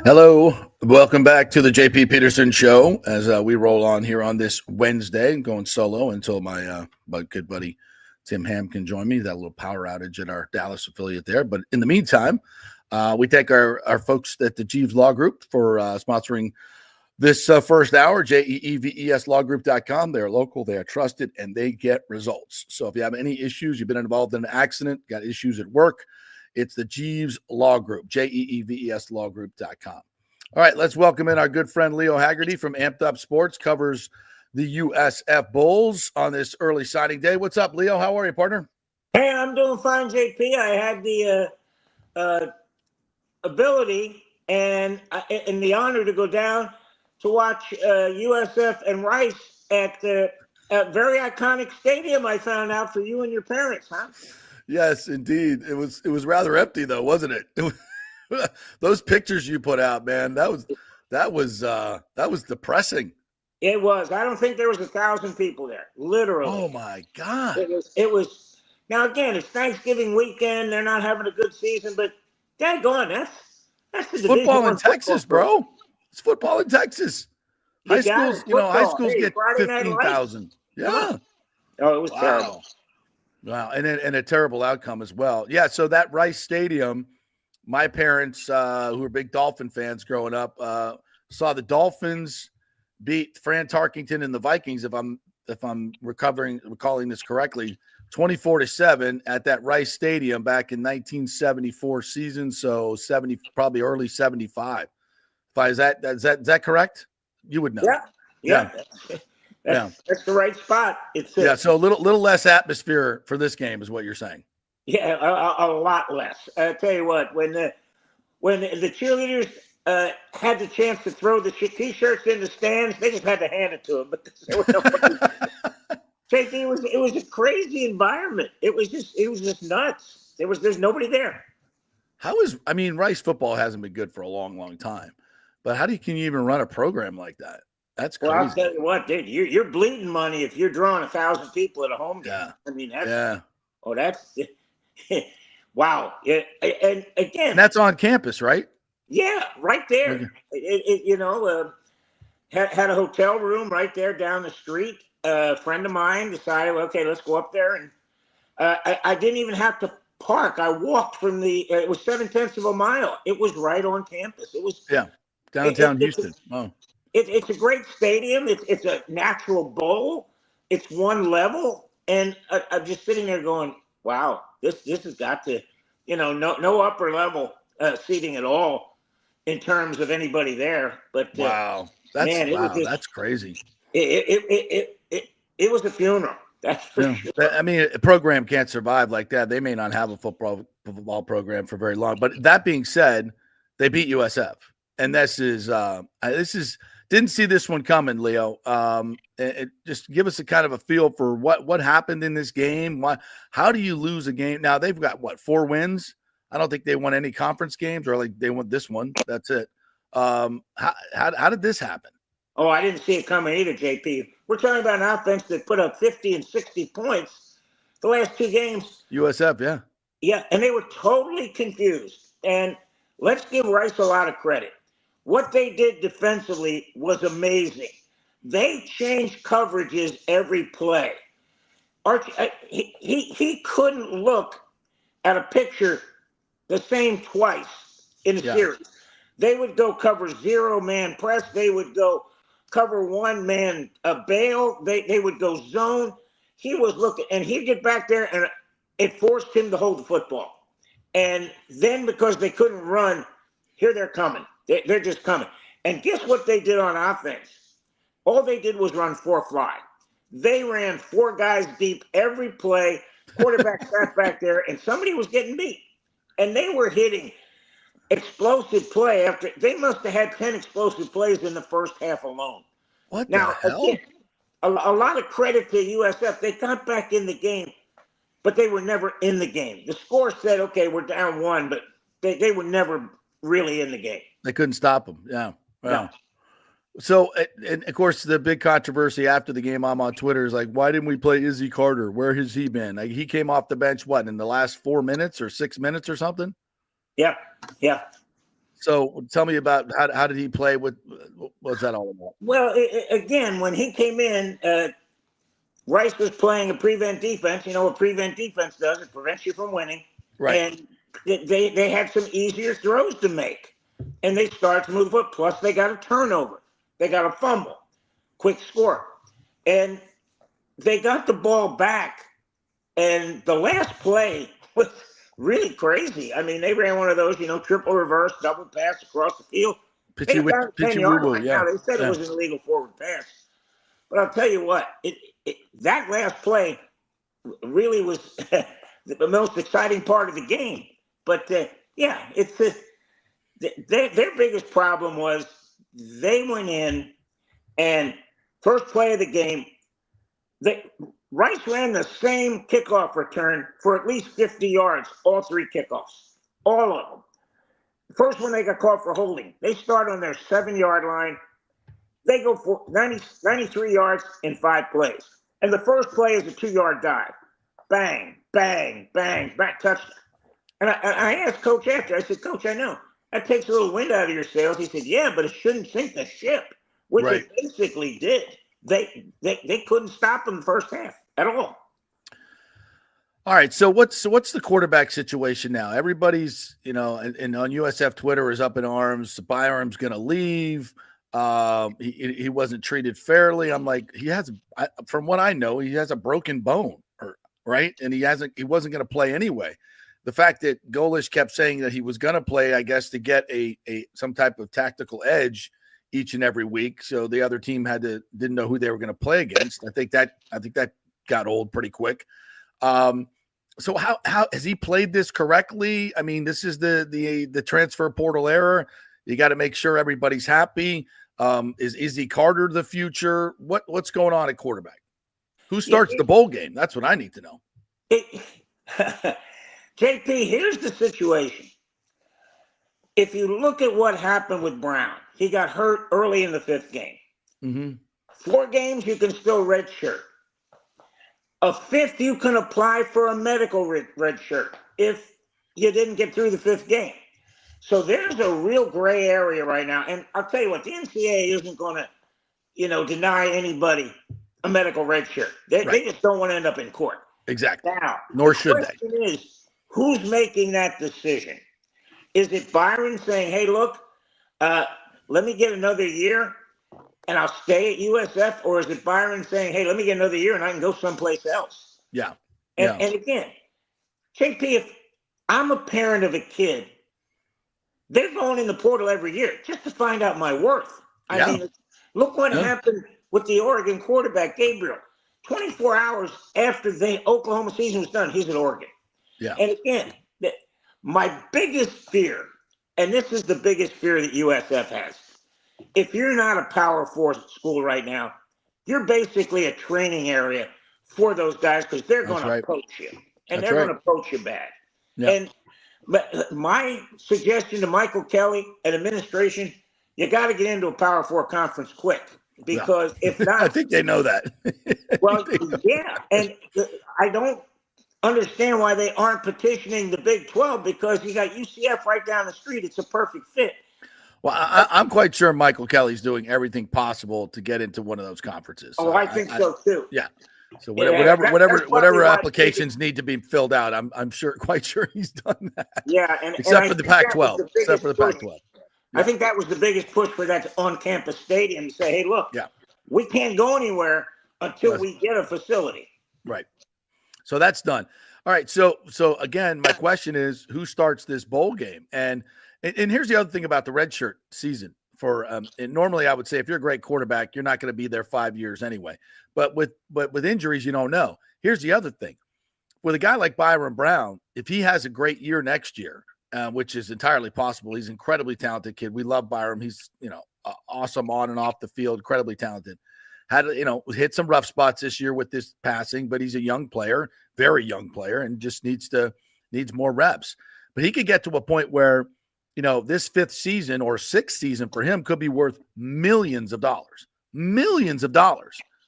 Hello, welcome back to the JP Peterson Show as we roll on here on this Wednesday, going solo until my good buddy Tim Ham can join me. That little power outage at our Dallas affiliate there. But in the meantime, we thank our folks at the Jeeves Law Group for sponsoring this first hour, JEEVESLawgroup.com. They're local, they are trusted, and they get results. So if you have any issues, you've been involved in an accident, got issues at work, it's the Jeeves Law Group, JEEVESLawgroup.com. All right, let's welcome in our good friend Leo Haggerty from Amped Up Sports, covers the USF Bulls on this early signing day. What's up, Leo? How are you, partner? Hey, I'm doing fine, JP. I had the ability and the honor to go down to watch USF and Rice at the very iconic stadium. I found out for you and your parents, huh? Yes, indeed. It was rather empty though, wasn't it? Those pictures you put out, man, that was depressing. It was. I don't think there was 1,000 people there. Literally. Oh my God. It was. Now again, it's Thanksgiving weekend. They're not having a good season, but daggone, that's the football in Texas, bro. It's football in Texas. High schools get 15,000. Yeah. Oh, it was terrible. Wow, and a terrible outcome as well. Yeah, so that Rice Stadium, my parents, who were big Dolphin fans growing up, saw the Dolphins beat Fran Tarkington and the Vikings, if I'm recalling this correctly, 24-7 at that Rice Stadium back in 1974 season. So probably early 75. Is that correct? You would know. Yeah. That's the right spot. So a little less atmosphere for this game is what you're saying. Yeah, a lot less. I'll tell you what, when the cheerleaders had the chance to throw the T-shirts in the stands, they just had to hand it to them. But there was nobody. It was a crazy environment. It was just nuts. There's nobody there. Rice football hasn't been good for a long, long time. But can you even run a program like that? That's crazy. Well, I'll tell you what, dude, you're bleeding money if you're drawing 1,000 people at a home game. Yeah. That's wow. Yeah, and again, and that's on campus, right? Yeah, right there. Okay. Had a hotel room right there down the street. A friend of mine decided, okay, let's go up there, and I didn't even have to park. I walked from it was 0.7 of a mile. It was right on campus. It was downtown Houston. It's a great stadium. It's a natural bowl. It's one level, and I'm just sitting there going, wow, this has got to, no upper level seating at all in terms of anybody there. But wow, that's crazy. It was a funeral. That's for sure. A program can't survive like that. They may not have a football program for very long. But that being said, they beat USF, and this is Didn't see this one coming, Leo. Just give us a kind of a feel for what happened in this game. How do you lose a game? Now they've got 4 wins. I don't think they won any conference games, or like they won this one. That's it. How did this happen? Oh, I didn't see it coming either, JP. We're talking about an offense that put up 50 and 60 points the last 2 games. USF, yeah. Yeah, and they were totally confused. And let's give Rice a lot of credit. What they did defensively was amazing. They changed coverages every play. Archie, he couldn't look at a picture the same twice in a series. They would go cover 0-man press. They would go cover 1-man bail. They would go zone. He was looking, and he'd get back there, and it forced him to hold the football. And then because they couldn't run, here they're coming. They're just coming. And guess what they did on offense? All they did was run 4 fly. They ran 4 guys deep every play. Quarterback sat back there, and somebody was getting beat. And they were hitting explosive play after. They must have had 10 explosive plays in the first half alone. What the hell? Again, a lot of credit to USF. They got back in the game, but they were never in the game. The score said, okay, we're down 1, but they were never really in the game. They couldn't stop them. Yeah. Wow. No. So, and of course, the big controversy after the game, I'm on Twitter, is like, why didn't we play Izzy Carter? Where has he been? Like, he came off the bench, in the last 4 minutes or 6 minutes or something? Yeah. So tell me about how did he play? What was that all about? Well, again, when he came in, Rice was playing a prevent defense. You know what prevent defense does? It prevents you from winning. Right. And they had some easier throws to make. And they started to move the foot. Plus, they got a turnover. They got a fumble. Quick score. And they got the ball back. And the last play was really crazy. I mean, they ran one of those, triple reverse, double pass across the field. Pitchy woo-woo, yeah. They said it was an illegal forward pass. But I'll tell you what, that last play really was the most exciting part of the game. But, it's their biggest problem was they went in and first play of the game, Rice ran the same kickoff return for at least 50 yards, all 3 kickoffs, all of them. First one, they got called for holding. They start on their 7-yard line. They go for 93 yards in 5 plays. And the first play is a 2-yard dive. Bang, bang, bang, back touchdown. And I asked Coach after, I said, Coach, I know that takes a little wind out of your sails. He said, yeah, but it shouldn't sink the ship, which it basically did. They couldn't stop them the first half at all. All right. So what's the quarterback situation now? Everybody's, and on USF Twitter is up in arms. Byram's going to leave. He wasn't treated fairly. I'm like, from what I know, he has a broken bone, right? And he wasn't going to play anyway. The fact that Golish kept saying that he was going to play, I guess, to get some type of tactical edge each and every week, so the other team didn't know who they were going to play against. I think that got old pretty quick. So how has he played this correctly? I mean, this is the transfer portal era. You got to make sure everybody's happy. Is Izzy Carter the future? What's going on at quarterback? Who starts the bowl game? That's what I need to know. JP, here's the situation. If you look at what happened with Brown, he got hurt early in the 5th game. Mm-hmm. 4 games, you can still redshirt. A 5th, you can apply for a medical redshirt if you didn't get through the 5th game. So there's a real gray area right now. And I'll tell you what, the NCAA isn't going to, deny anybody a medical redshirt. They just don't want to end up in court. Exactly. Now, nor should they. The question is, who's making that decision? Is it Byron saying, hey, look, let me get another year and I'll stay at USF? Or is it Byron saying, hey, let me get another year and I can go someplace else? Yeah. And again, JP, if I'm a parent of a kid, they're going in the portal every year just to find out my worth. I mean, look what happened with the Oregon quarterback, Gabriel. 24 hours after the Oklahoma season was done, he's at Oregon. Yeah. And again, my biggest fear, and this is the biggest fear that USF has, if you're not a Power 4 school right now, you're basically a training area for those guys because they're going to poach you, and they're going to poach you bad. Yep. But my suggestion to Michael Kelly and administration, you got to get into a Power 4 conference quick, because if not, I think they know that. Well, yeah, and I don't understand why they aren't petitioning the Big 12, because you got UCF right down the street. It's a perfect fit. Well, I'm quite sure Michael Kelly's doing everything possible to get into one of those conferences. So I think so too. Yeah. So whatever applications need to be filled out, I'm quite sure he's done that. Yeah, except for the Pac-12. Except for the Pac-12. Yeah. I think that was the biggest push for that on-campus stadium to say, hey, look, we can't go anywhere until we get a facility. Right. So that's done. All right. So again, my question is, who starts this bowl game? And here's the other thing about the redshirt season. And normally I would say if you're a great quarterback, you're not going to be there 5 years anyway. But with injuries, you don't know. Here's the other thing. With a guy like Byron Brown, if he has a great year next year, which is entirely possible, he's an incredibly talented kid. We love Byron. He's, awesome on and off the field, incredibly talented. Had, hit some rough spots this year with this passing, but he's a young player, very young player, and just needs more reps. But he could get to a point where, this fifth season or sixth season for him could be worth millions of dollars,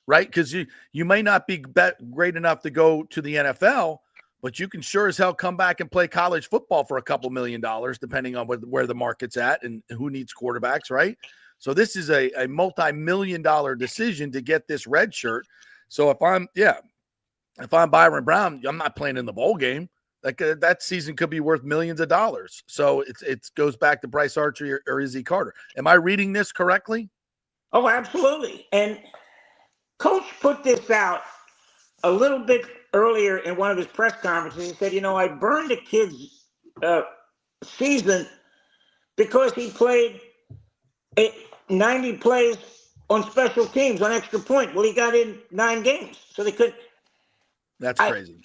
right? Because you may not be great enough to go to the NFL, but you can sure as hell come back and play college football for a couple $1 million, depending on where the market's at and who needs quarterbacks, right? So this is a multi-million-dollar decision to get this red shirt. So if I'm Byron Brown, I'm not playing in the bowl game. Like that season could be worth millions of dollars. So it goes back to Bryce Archer or Izzy Carter. Am I reading this correctly? Oh, absolutely. And Coach put this out a little bit earlier in one of his press conferences. He said, I burned a kid's season because he played 90 plays on special teams on extra point. Well, he got in 9 games, so they couldn't. That's crazy.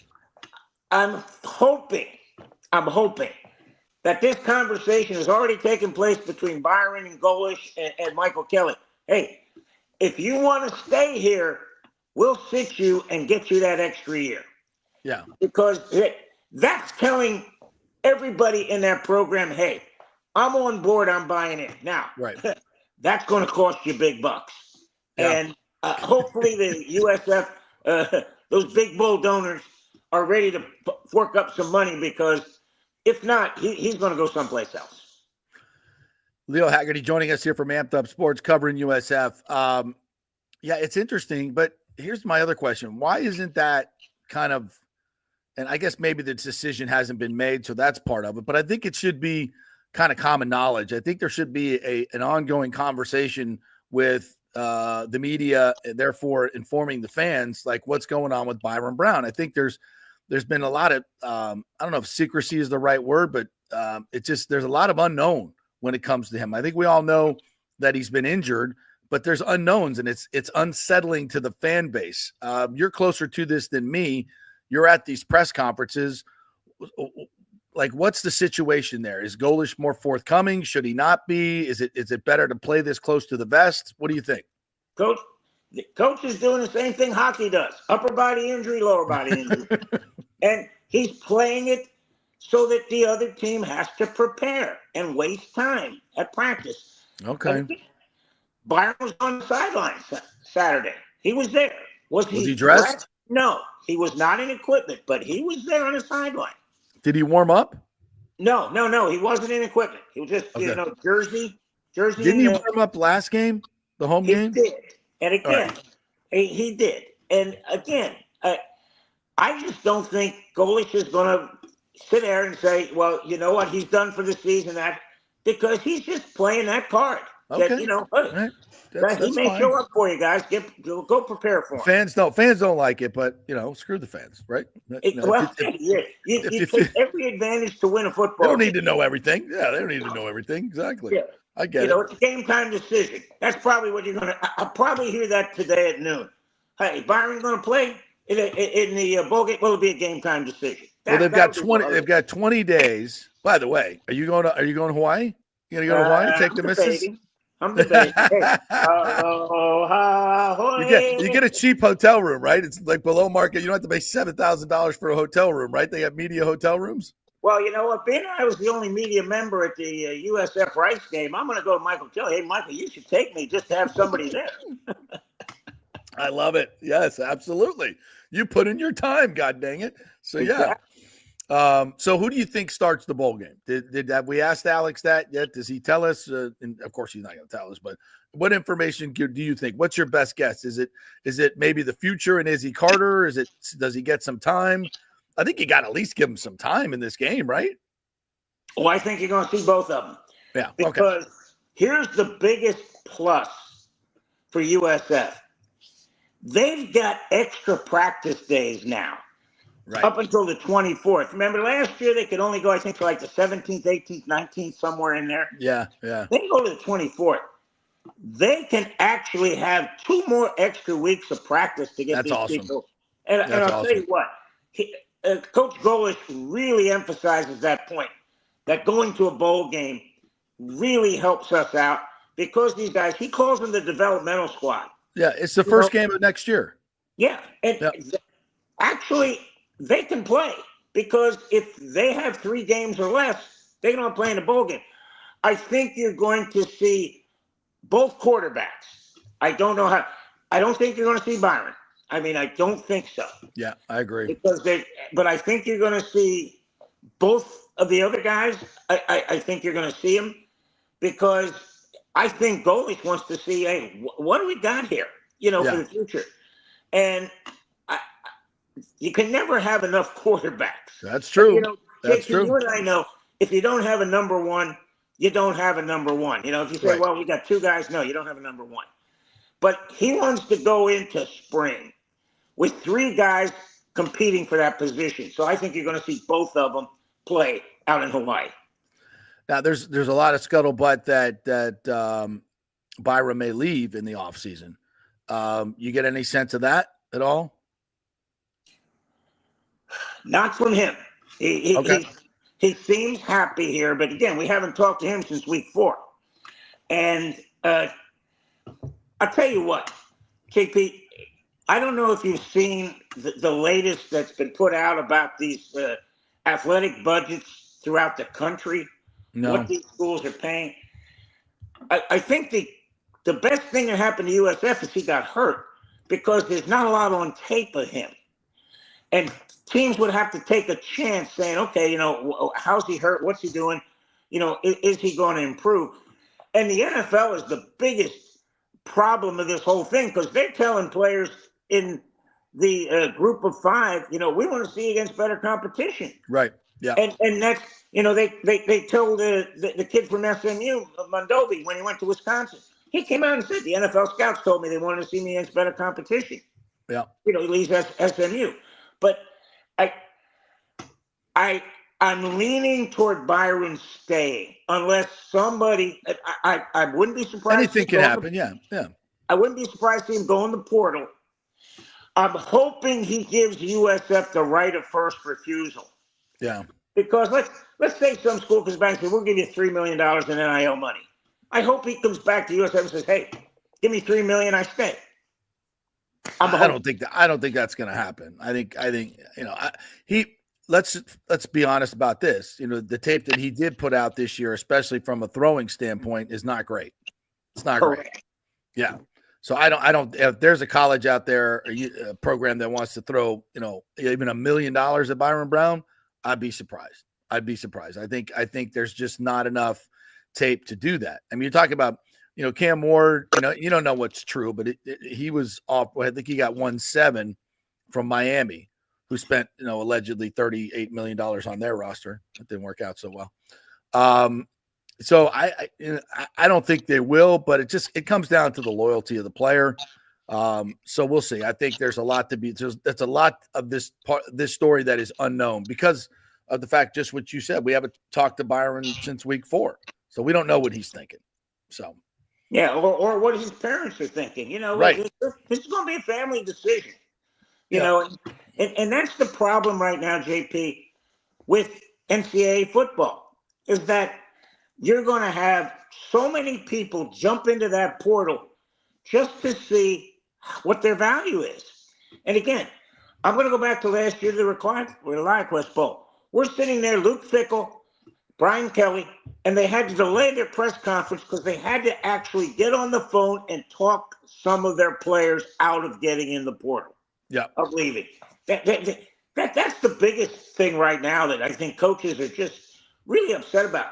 I'm hoping that this conversation has already taken place between Byron and Golish and Michael Kelly. Hey, if you want to stay here, we'll sit you and get you that extra year. Yeah. Because that's telling everybody in that program, hey, I'm on board, I'm buying in. Now, right. That's going to cost you big bucks. Yeah. And hopefully the USF, those big bull donors, are ready to fork up some money, because if not, he's going to go someplace else. Leo Haggerty joining us here from Amped Up Sports, covering USF. It's interesting, but here's my other question. Why isn't that kind of, and I guess maybe the decision hasn't been made, so that's part of it, but I think it should be kind of common knowledge. I think there should be an ongoing conversation with the media, and therefore informing the fans, like what's going on with Byron Brown. I think there's been a lot of, I don't know if secrecy is the right word, but there's a lot of unknown when it comes to him. I think we all know that he's been injured, but there's unknowns, and it's unsettling to the fan base. You're closer to this than me. You're at these press conferences. Like, what's the situation there? Is Golish more forthcoming? Should he not be? Is it better to play this close to the vest? What do you think? Coach is doing the same thing hockey does. Upper body injury, lower body injury. And he's playing it so that the other team has to prepare and waste time at practice. Okay. Byron was on the sideline Saturday. He was there. Was he dressed? No, he was not in equipment, but he was there on the sideline. Did he warm up? No. He wasn't in equipment. He was just, jersey. Didn't he warm up last game, the home game? He did. And again, he did. And again, I just don't think Golish is going to sit there and say, well, you know what, he's done for the season, because he's just playing that card. Okay. That, he may show up for you guys. Go prepare for him. Fans don't like it, but screw the fans, right? You take every advantage to win a football. They don't need to know everything. Yeah, they don't need to know everything. Exactly. Yeah. I get it. It's a game time decision. That's probably what you're going to. I'll probably hear that today at noon. Hey, Byron going to play in the bowl game? Will it be a game time decision? They've got 20. They've got 20 days. By the way, are you going to Hawaii? You going to go to Hawaii? Take the missus. I'm debating. Hey, aloha, You get a cheap hotel room, right? It's like below market. You don't have to pay $7,000 for a hotel room, right? They have media hotel rooms. Well, you know what? Being I was the only media member at the USF Rice game, I'm going to go to Michael Kelly. Hey, Michael, you should take me just to have somebody there. I love it. Yes, absolutely. You put in your time, God dang it. So, yeah. So who do you think starts the bowl game? Have we asked Alex that yet? Does he tell us? And of course, he's not going to tell us. But what information do you think? What's your best guess? Is it maybe the future and Izzy Carter? Does he get some time? I think you got to at least give him some time in this game, right? Well, I think you're going to see both of them. Yeah. Because here's the biggest plus for USF. They've got extra practice days now. Right. Up until the 24th. Remember last year they could only go, I think, to like the 17th, 18th, 19th, somewhere in there. Yeah. They go to the 24th. They can actually have 2 more extra weeks of practice to get these people. And I'll tell you what, Coach Golish really emphasizes that point, that going to a bowl game really helps us out because these guys, he calls them the developmental squad. Yeah, it's the first game of next year. Yeah, and actually, they can play because if they have 3 games or less, they don't play in a bowl game. I think you're going to see both quarterbacks. I don't think you're going to see Byron. I mean, I don't think so. Yeah, I agree. But I think you're going to see both of the other guys. I think you're going to see them because I think Golish wants to see, hey, what do we got here, for the future? And you can never have enough quarterbacks. That's true. That's true. You and I know if you don't have a number one, you don't have a number one. If you say, well, we got 2 guys, no, you don't have a number one. But he wants to go into spring with 3 guys competing for that position. So I think you're going to see both of them play out in Hawaii. Now, there's a lot of scuttlebutt that Byron may leave in the offseason. You get any sense of that at all? Not from him. He seems happy here, but again, we haven't talked to him since week 4. And I'll tell you what, KP, I don't know if you've seen the latest that's been put out about these athletic budgets throughout the country, what these schools are paying. I think the best thing that happened to USF is he got hurt because there's not a lot on tape of him. And teams would have to take a chance saying, okay, how's he hurt? What's he doing? Is he going to improve? And the NFL is the biggest problem of this whole thing because they're telling players in the group of 5, we want to see you against better competition. Right. Yeah. And that's, they told the kid from SMU, Mondovi, when he went to Wisconsin, he came out and said, the NFL scouts told me they wanted to see me against better competition. Yeah. He leaves SMU. But I'm leaning toward Byron staying unless somebody. I wouldn't be surprised. Anything can happen. Yeah. I wouldn't be surprised to see him go in the portal. I'm hoping he gives USF the right of first refusal. Yeah. Because let's say some school comes back and says, we'll give you $3 million in NIL money. I hope he comes back to USF and says, hey, give me $3 million, I stay. I don't think that's going to happen. I think let's be honest about this. The tape that he did put out this year, especially from a throwing standpoint, is not great. It's not great. Yeah. So I don't. If there's a college out there, a program that wants to throw, even $1 million at Byron Brown, I'd be surprised. I think there's just not enough tape to do that. I mean, you're talking about. Cam Ward, you don't know what's true, but he was off. I think he got 1-7 from Miami, who spent, allegedly $38 million on their roster. It didn't work out so well. So I don't think they will, but it comes down to the loyalty of the player. So we'll see. I think there's a lot to be. That's a lot of this story that is unknown because of the fact, just what you said. We haven't talked to Byron since week 4, so we don't know what he's thinking. So. Yeah, or what his parents are thinking. Right. This is going to be a family decision. And that's the problem right now, JP, with NCAA football, is that you're going to have so many people jump into that portal just to see what their value is. And again, I'm going to go back to last year, the ReliaQuest Bowl. We're sitting there, Luke Fickell, Brian Kelly, and they had to delay their press conference because they had to actually get on the phone and talk some of their players out of getting in the portal, of leaving. That's the biggest thing right now that I think coaches are just really upset about.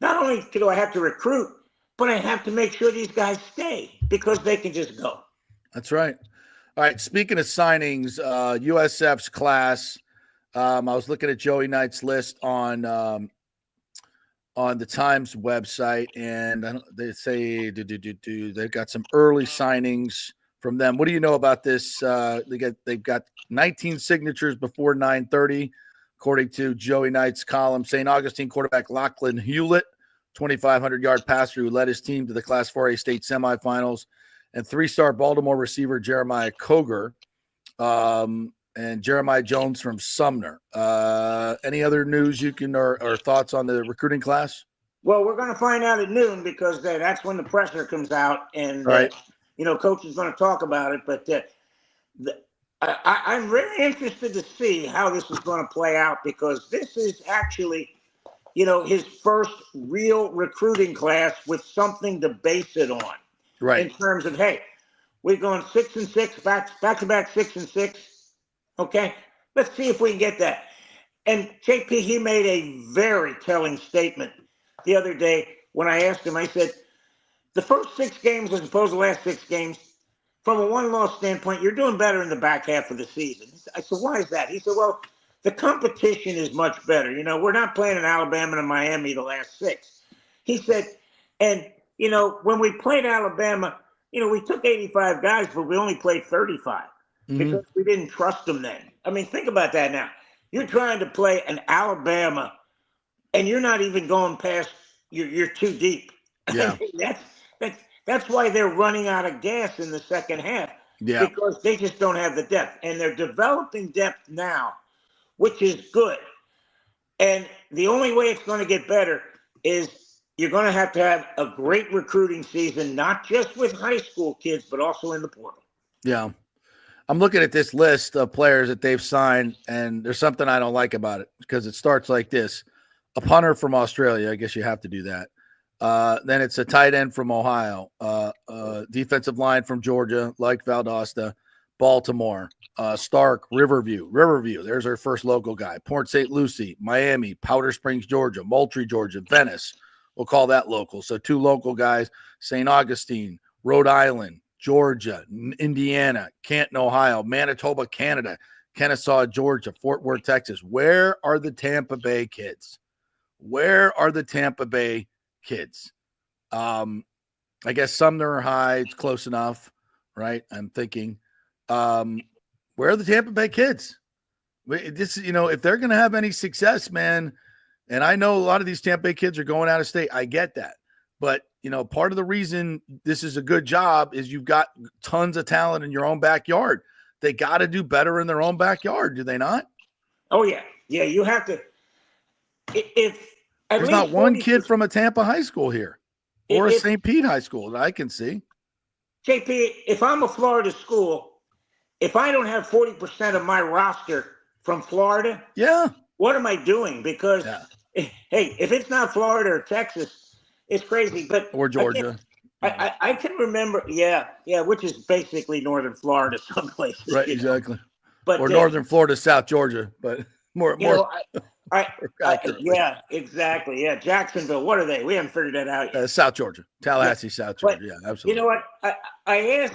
Not only do I have to recruit, but I have to make sure these guys stay because they can just go. That's right. All right. Speaking of signings, USF's class. I was looking at Joey Knight's list on the Times website, and they say they've got some early signings from them. What do you know about this? They've got 19 signatures before 9:30, according to Joey Knight's column. St. Augustine quarterback Lachlan Hewlett, 2,500-yard passer who led his team to the Class 4A state semifinals, and 3-star Baltimore receiver Jeremiah Koger, and Jeremiah Jones from Sumner. Any other news you can or thoughts on the recruiting class? Well, we're going to find out at noon because that's when the presser comes out, and Coach is going to talk about it. But I'm very interested to see how this is going to play out because this is actually, his first real recruiting class with something to base it on. Right. In terms of, hey, we're going 6-6, back-to-back 6-6. Okay, let's see if we can get that. And JP, he made a very telling statement the other day when I asked him. I said, the first 6 games as opposed to the last 6 games, from a one-loss standpoint, you're doing better in the back half of the season. I said, why is that? He said, well, the competition is much better. We're not playing in Alabama and Miami the last 6. He said, and, when we played Alabama, we took 85 guys, but we only played 35 because we didn't trust them then. I mean, think about that now. You're trying to play an Alabama, and you're not even going past, you're too deep. Yeah. That's why they're running out of gas in the second half. Yeah. Because they just don't have the depth. And they're developing depth now, which is good. And the only way it's going to get better is you're going to have a great recruiting season, not just with high school kids, but also in the portal. Yeah. I'm looking at this list of players that they've signed, and there's something I don't like about it because it starts like this. A punter from Australia. I guess you have to do that. Then it's a tight end from Ohio, defensive line from Georgia, like Valdosta, Baltimore, Stark, Riverview. There's our first local guy. Port St. Lucie, Miami, Powder Springs, Georgia, Moultrie, Georgia, Venice. We'll call that local. So 2 local guys, St. Augustine, Rhode Island, Georgia, Indiana, Canton, Ohio, Manitoba, Canada, Kennesaw, Georgia, Fort Worth, Texas. Where are the Tampa Bay kids? Where are the Tampa Bay kids? I guess Sumner High, it's close enough, right? I'm thinking, where are the Tampa Bay kids? This, if they're going to have any success, man, and I know a lot of these Tampa Bay kids are going out of state. I get that. But, part of the reason this is a good job is you've got tons of talent in your own backyard. They got to do better in their own backyard, do they not? Oh, yeah. Yeah, you have to. If there's not one kid from a Tampa high school here or a St. Pete high school that I can see. JP, if I'm a Florida school, if I don't have 40% of my roster from Florida, what am I doing? Because, hey, if it's not Florida or Texas, it's crazy. Or Georgia. I can remember, which is basically northern Florida, some places. Right, exactly. But northern Florida, South Georgia, but more. Yeah, exactly. Yeah, Jacksonville. What are they? We haven't figured that out yet. South Georgia, Tallahassee, South Georgia. Yeah, absolutely. You know what? I asked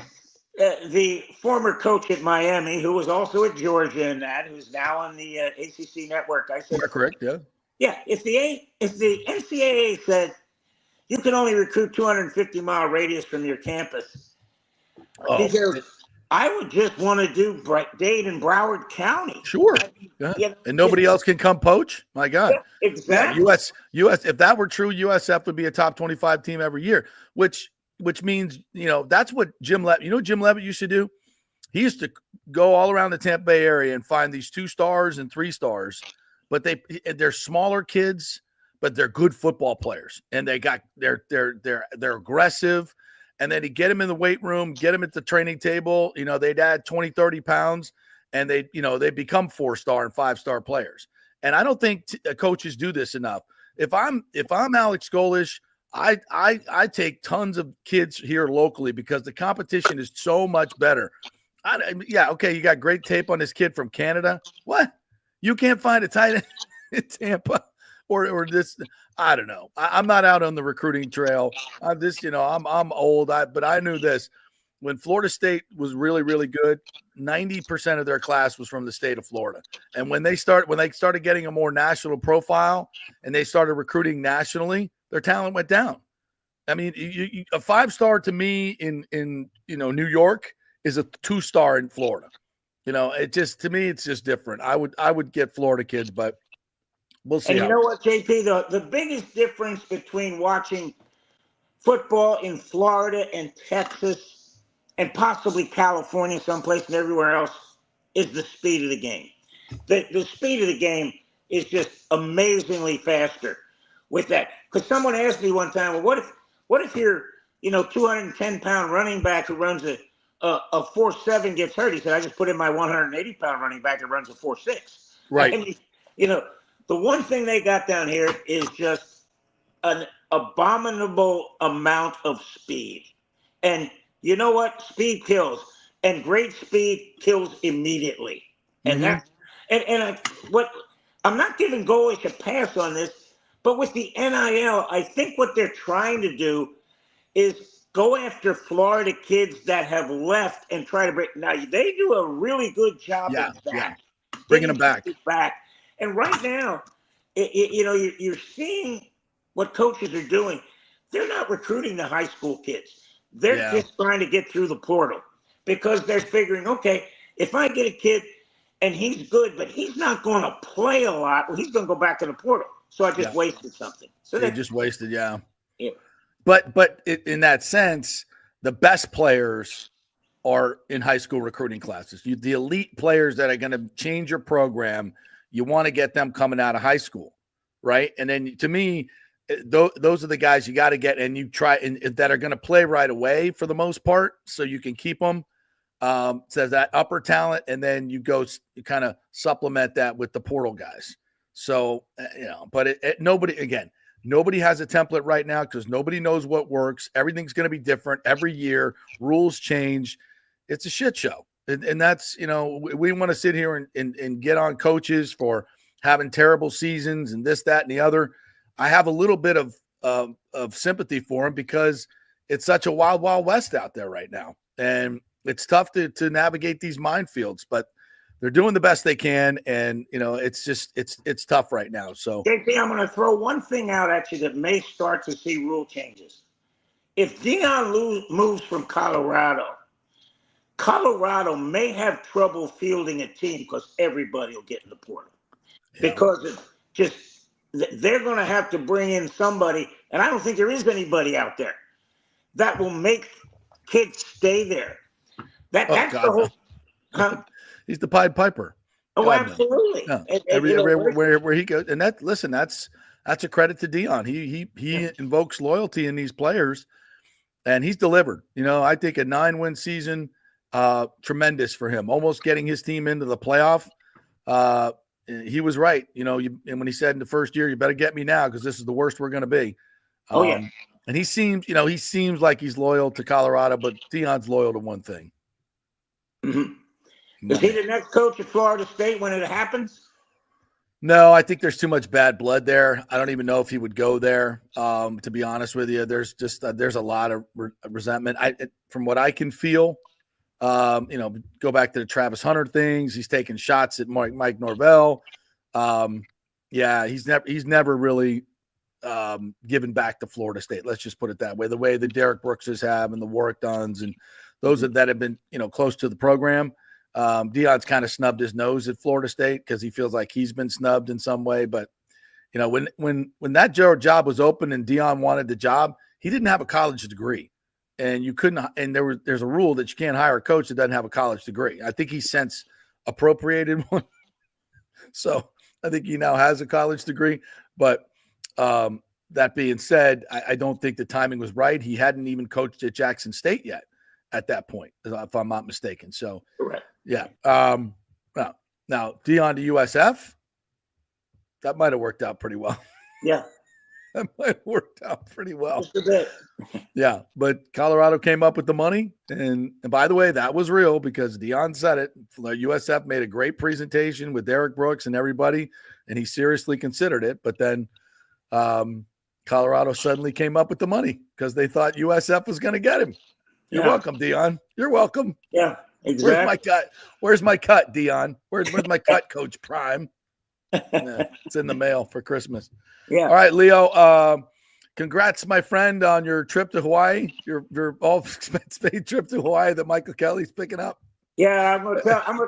the former coach at Miami, who was also at Georgia, who's now on the ACC network. I said, correct. Yeah. Yeah. If the NCAA said you can only recruit 250-mile radius from your campus, I would just want to do Dade and Broward County. Sure. And nobody else can come poach? My God. Yeah, exactly. US, if that were true, USF would be a top 25 team every year, which means, that's what Jim Levitt used to do? He used to go all around the Tampa Bay area and find these 2 stars and 3 stars, but they're smaller kids, but they're good football players, and they're aggressive. And then you get them in the weight room, get them at the training table. They'd add 20, 30 pounds, and they become 4-star and 5-star players. And I don't think coaches do this enough. If I'm Alex Golish, I take tons of kids here locally because the competition is so much better. Okay, you got great tape on this kid from Canada. What? You can't find a tight end in Tampa or this. I don't know. I'm not out on the recruiting trail. I'm old. But I knew this. When Florida State was really, really good, 90% of their class was from the state of Florida. And when they started getting a more national profile and they started recruiting nationally, their talent went down. I mean, a 5-star to me in New York is a 2-star in Florida. To me, it's just different. I would get Florida kids, but we'll see. And you know what, JP, the biggest difference between watching football in Florida and Texas and possibly California, someplace and everywhere else, is the speed of the game. The speed of the game is just amazingly faster with that. Because someone asked me one time, well, what if your 210-pound running back who runs a 4.7 gets hurt? He said, I just put in my 180-pound running back that runs a 4.6. Right. And, the one thing they got down here is just an abominable amount of speed. And you know what? Speed kills, and great speed kills immediately. And I'm not giving Golish a pass on this, but with the NIL, I think what they're trying to do is go after Florida kids that have left and try to bring. Now they do a really good job of that, bringing them back. And right now, you're seeing what coaches are doing. They're not recruiting the high school kids. They're just trying to get through the portal because they're figuring, okay, if I get a kid and he's good, but he's not going to play a lot, well, he's going to go back to the portal. So I just wasted something. So they just wasted, Yeah. But in that sense, the best players are in high school recruiting classes. The elite players that are going to change your program, you want to get them coming out of high school, right? And then to me, those are the guys you got to get, and you try and that are going to play right away for the most part, so you can keep them. So that upper talent, and then you kind of supplement that with the portal guys. So but nobody has a template right now because nobody knows what works. Everything's going to be different every year. Rules change. It's a shit show, and that's we want to sit here and get on coaches for having terrible seasons and this, that, and the other. I have a little bit of sympathy for him because it's such a wild, wild west out there right now. And it's tough to navigate these minefields, but they're doing the best they can. And, it's tough right now. So JP, I'm going to throw one thing out at you that may start to see rule changes. If Deion moves from Colorado may have trouble fielding a team because everybody will get in the portal because it's just, they're going to have to bring in somebody, and I don't think there is anybody out there that will make kids stay there. That's the whole. Huh? He's the Pied Piper. Oh, God, absolutely. No. Where he goes, and that's a credit to Deion. He invokes loyalty in these players, and he's delivered. I think a 9-win season, tremendous for him. Almost getting his team into the playoff. He was right, and when he said in the first year, you better get me now because this is the worst we're going to be. And he seems like he's loyal to Colorado, but Deion's loyal to one thing. Mm-hmm. Is he the next coach at Florida State when it happens? No, I think there's too much bad blood there. I don't even know if he would go there. To be honest with you, there's just there's a lot of resentment. From what I can feel. Go back to the Travis Hunter things. He's taking shots at Mike Norvell. He's never really given back to Florida State. Let's just put it that way. The way the Derek Brookses have and the Warwick Duns and those that have been close to the program. Deion's kind of snubbed his nose at Florida State because he feels like he's been snubbed in some way. But when that job was open and Deion wanted the job, he didn't have a college degree. And you couldn't, and there's a rule that you can't hire a coach that doesn't have a college degree. I think he since appropriated one. So I think he now has a college degree. But That being said, I don't think the timing was right. He hadn't even coached at Jackson State yet at that point, if I'm not mistaken. So, Correct. Yeah. Now Deion to USF, that might have worked out pretty well. Yeah. That might have worked out pretty well. Just a bit. Yeah, but Colorado came up with the money. And by the way, that was real because Deion said it. USF made a great presentation with Derek Brooks and everybody, and he seriously considered it. But then Colorado suddenly came up with the money because they thought USF was going to get him. You're welcome, Deion. You're welcome. Yeah, exactly. Where's my cut? Where's my cut, Deion? Where's my cut, Coach Prime? Yeah, it's in the mail for Christmas. Yeah. All right, Leo. Congrats, my friend, on your trip to Hawaii. Your all expense paid trip to Hawaii that Michael Kelly's picking up. Yeah, I'm gonna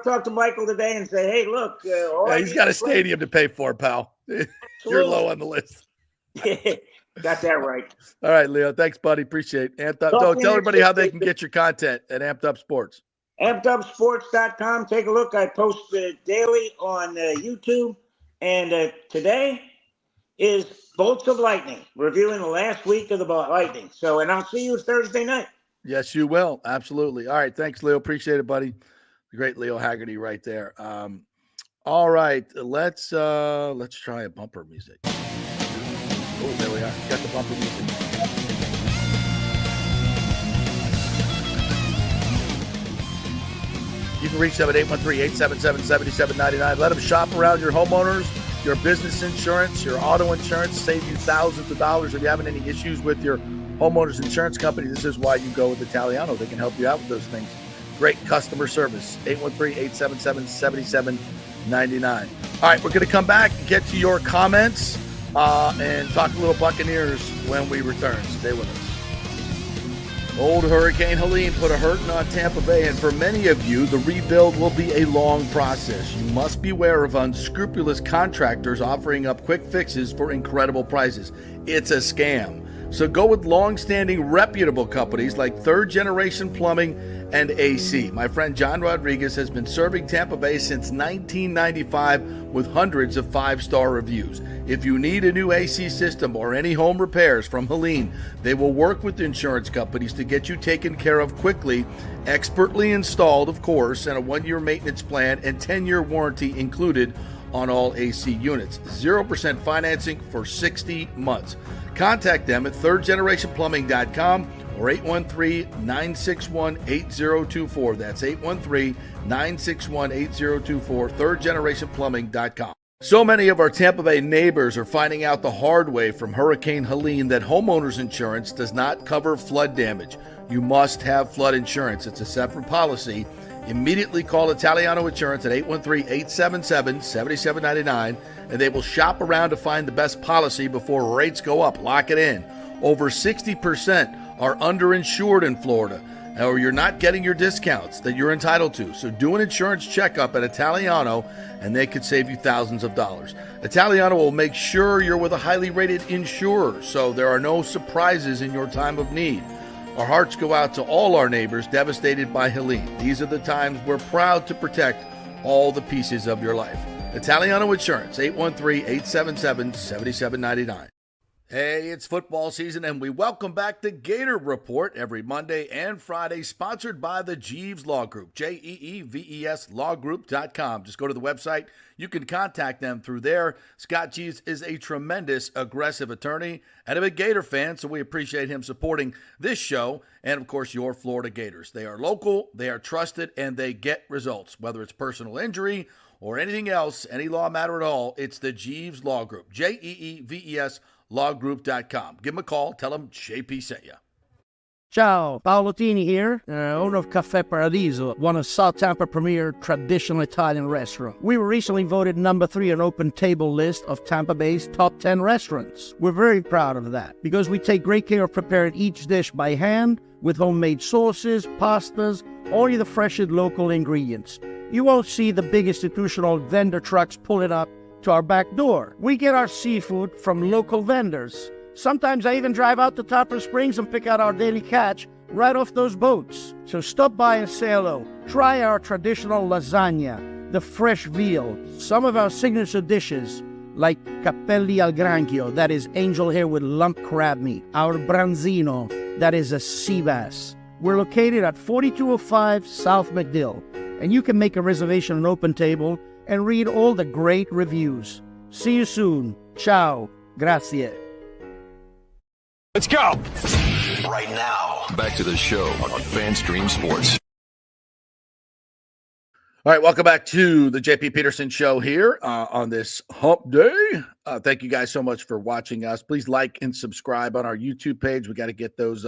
talk to Michael today and say, hey, look. Yeah, he's got a stadium to pay for, pal. You're low on the list. Got that right. All right, Leo. Thanks, buddy. Appreciate it. Tell everybody how they can get your content at Amped Up Sports. AmpedUpSports.com. Take a look. I post daily on YouTube. And today is Bolts of Lightning, reviewing the last week of the Lightning. And I'll see you Thursday night. Yes, you will. Absolutely. All right. Thanks, Leo. Appreciate it, buddy. The great Leo Haggerty right there. All right. Let's try a bumper music. Oh, there we are. Got the bumper music. You can reach them at 813-877-7799. Let them shop around your homeowners, your business insurance, your auto insurance, save you thousands of dollars. If you're having any issues with your homeowner's insurance company, this is why you go with Italiano. They can help you out with those things. Great customer service. 813-877-7799. All right, we're going to come back and get to your comments and talk a little Buccaneers when we return. Stay with us. Old Hurricane Helene put a hurting on Tampa Bay, and for many of you, the rebuild will be a long process. You must beware of unscrupulous contractors offering up quick fixes for incredible prices. It's a scam. So go with long-standing, reputable companies like Third Generation Plumbing and AC. My friend John Rodriguez has been serving Tampa Bay since 1995 with hundreds of 5-star reviews. If you need a new AC system or any home repairs from Helene, they will work with insurance companies to get you taken care of quickly, expertly installed, of course, and a 1-year maintenance plan and 10-year warranty included on all AC units. 0% financing for 60 months. Contact them at thirdgenerationplumbing.com or 813-961-8024. That's 813-961-8024, thirdgenerationplumbing.com. So many of our Tampa Bay neighbors are finding out the hard way from Hurricane Helene that homeowners insurance does not cover flood damage. You must have flood insurance. It's a separate policy. Immediately call Italiano Insurance at 813-877-7799, and they will shop around to find the best policy before rates go up. Lock it in. Over 60% are underinsured in Florida, or you're not getting your discounts that you're entitled to. So do an insurance checkup at Italiano, and they could save you thousands of dollars. Italiano will make sure you're with a highly rated insurer, so there are no surprises in your time of need. Our hearts go out to all our neighbors devastated by Helene. These are the times we're proud to protect all the pieces of your life. Italiano Insurance, 813-877-7799. Hey, it's football season, and we welcome back the Gator Report every Monday and Friday, sponsored by the Jeeves Law Group, Jeeves lawgroup.com. Just go to the website. You can contact them through there. Scott Jeeves is a tremendous, aggressive attorney and a big Gator fan, so we appreciate him supporting this show and, of course, your Florida Gators. They are local, they are trusted, and they get results. Whether it's personal injury or anything else, any law matter at all, it's the Jeeves Law Group, Jeeves lawgroup.com. Give them a call. Tell them JP sent you. Ciao, Paolo Tini here, owner of Caffè Paradiso, one of South Tampa premier traditional Italian restaurant. We were recently voted number 3 on Open Table list of Tampa Bay's top 10 restaurants. We're very proud of that because we take great care of preparing each dish by hand with homemade sauces, pastas, only the freshest local ingredients. You won't see the big institutional vendor trucks pulling up to our back door. We get our seafood from local vendors. Sometimes I even drive out to Topper Springs and pick out our daily catch right off those boats. So stop by and say hello. Try our traditional lasagna, the fresh veal, some of our signature dishes, like capelli al granchio, that is angel hair with lump crab meat. Our branzino, that is a sea bass. We're located at 4205 South McDill, and you can make a reservation on Open Table and read all the great reviews. See you soon. Ciao. Grazie. Let's go! Right now. Back to the show on FanStream Sports. All right, welcome back to the JP Peterson Show here on this hump day. Thank you guys so much for watching us. Please like and subscribe on our YouTube page. We got to get those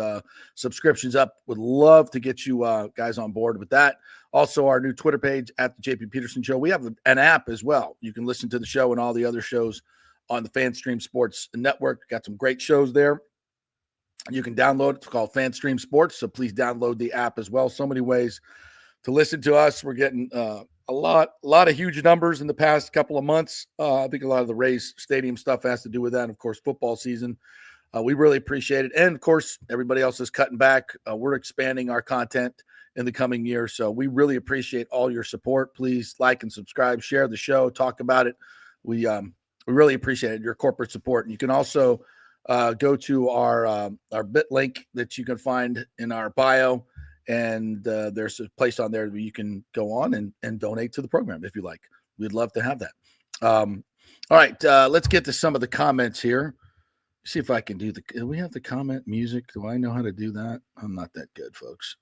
subscriptions up. Would love to get you guys on board with that. Also, our new Twitter page at the JP Peterson Show. We have an app as well. You can listen to the show and all the other shows on the FanStream Sports Network. Got some great shows there. You can download it. It's called FanStream Sports, so please download the app as well. So many ways to listen to us. We're getting a lot of huge numbers in the past couple of months. I think a lot of the Rays Stadium stuff has to do with that. And of course, football season. We really appreciate it. And of course, everybody else is cutting back. We're expanding our content in the coming year. So we really appreciate all your support. Please like and subscribe, share the show, talk about it. We really appreciate it, your corporate support. And you can also go to our Bit link that you can find in our bio. And there's a place on there where you can go on and donate to the program if you like. We'd love to have that. All right, let's get to some of the comments here. See if I can do do we have the comment music? Do I know how to do that? I'm not that good, folks.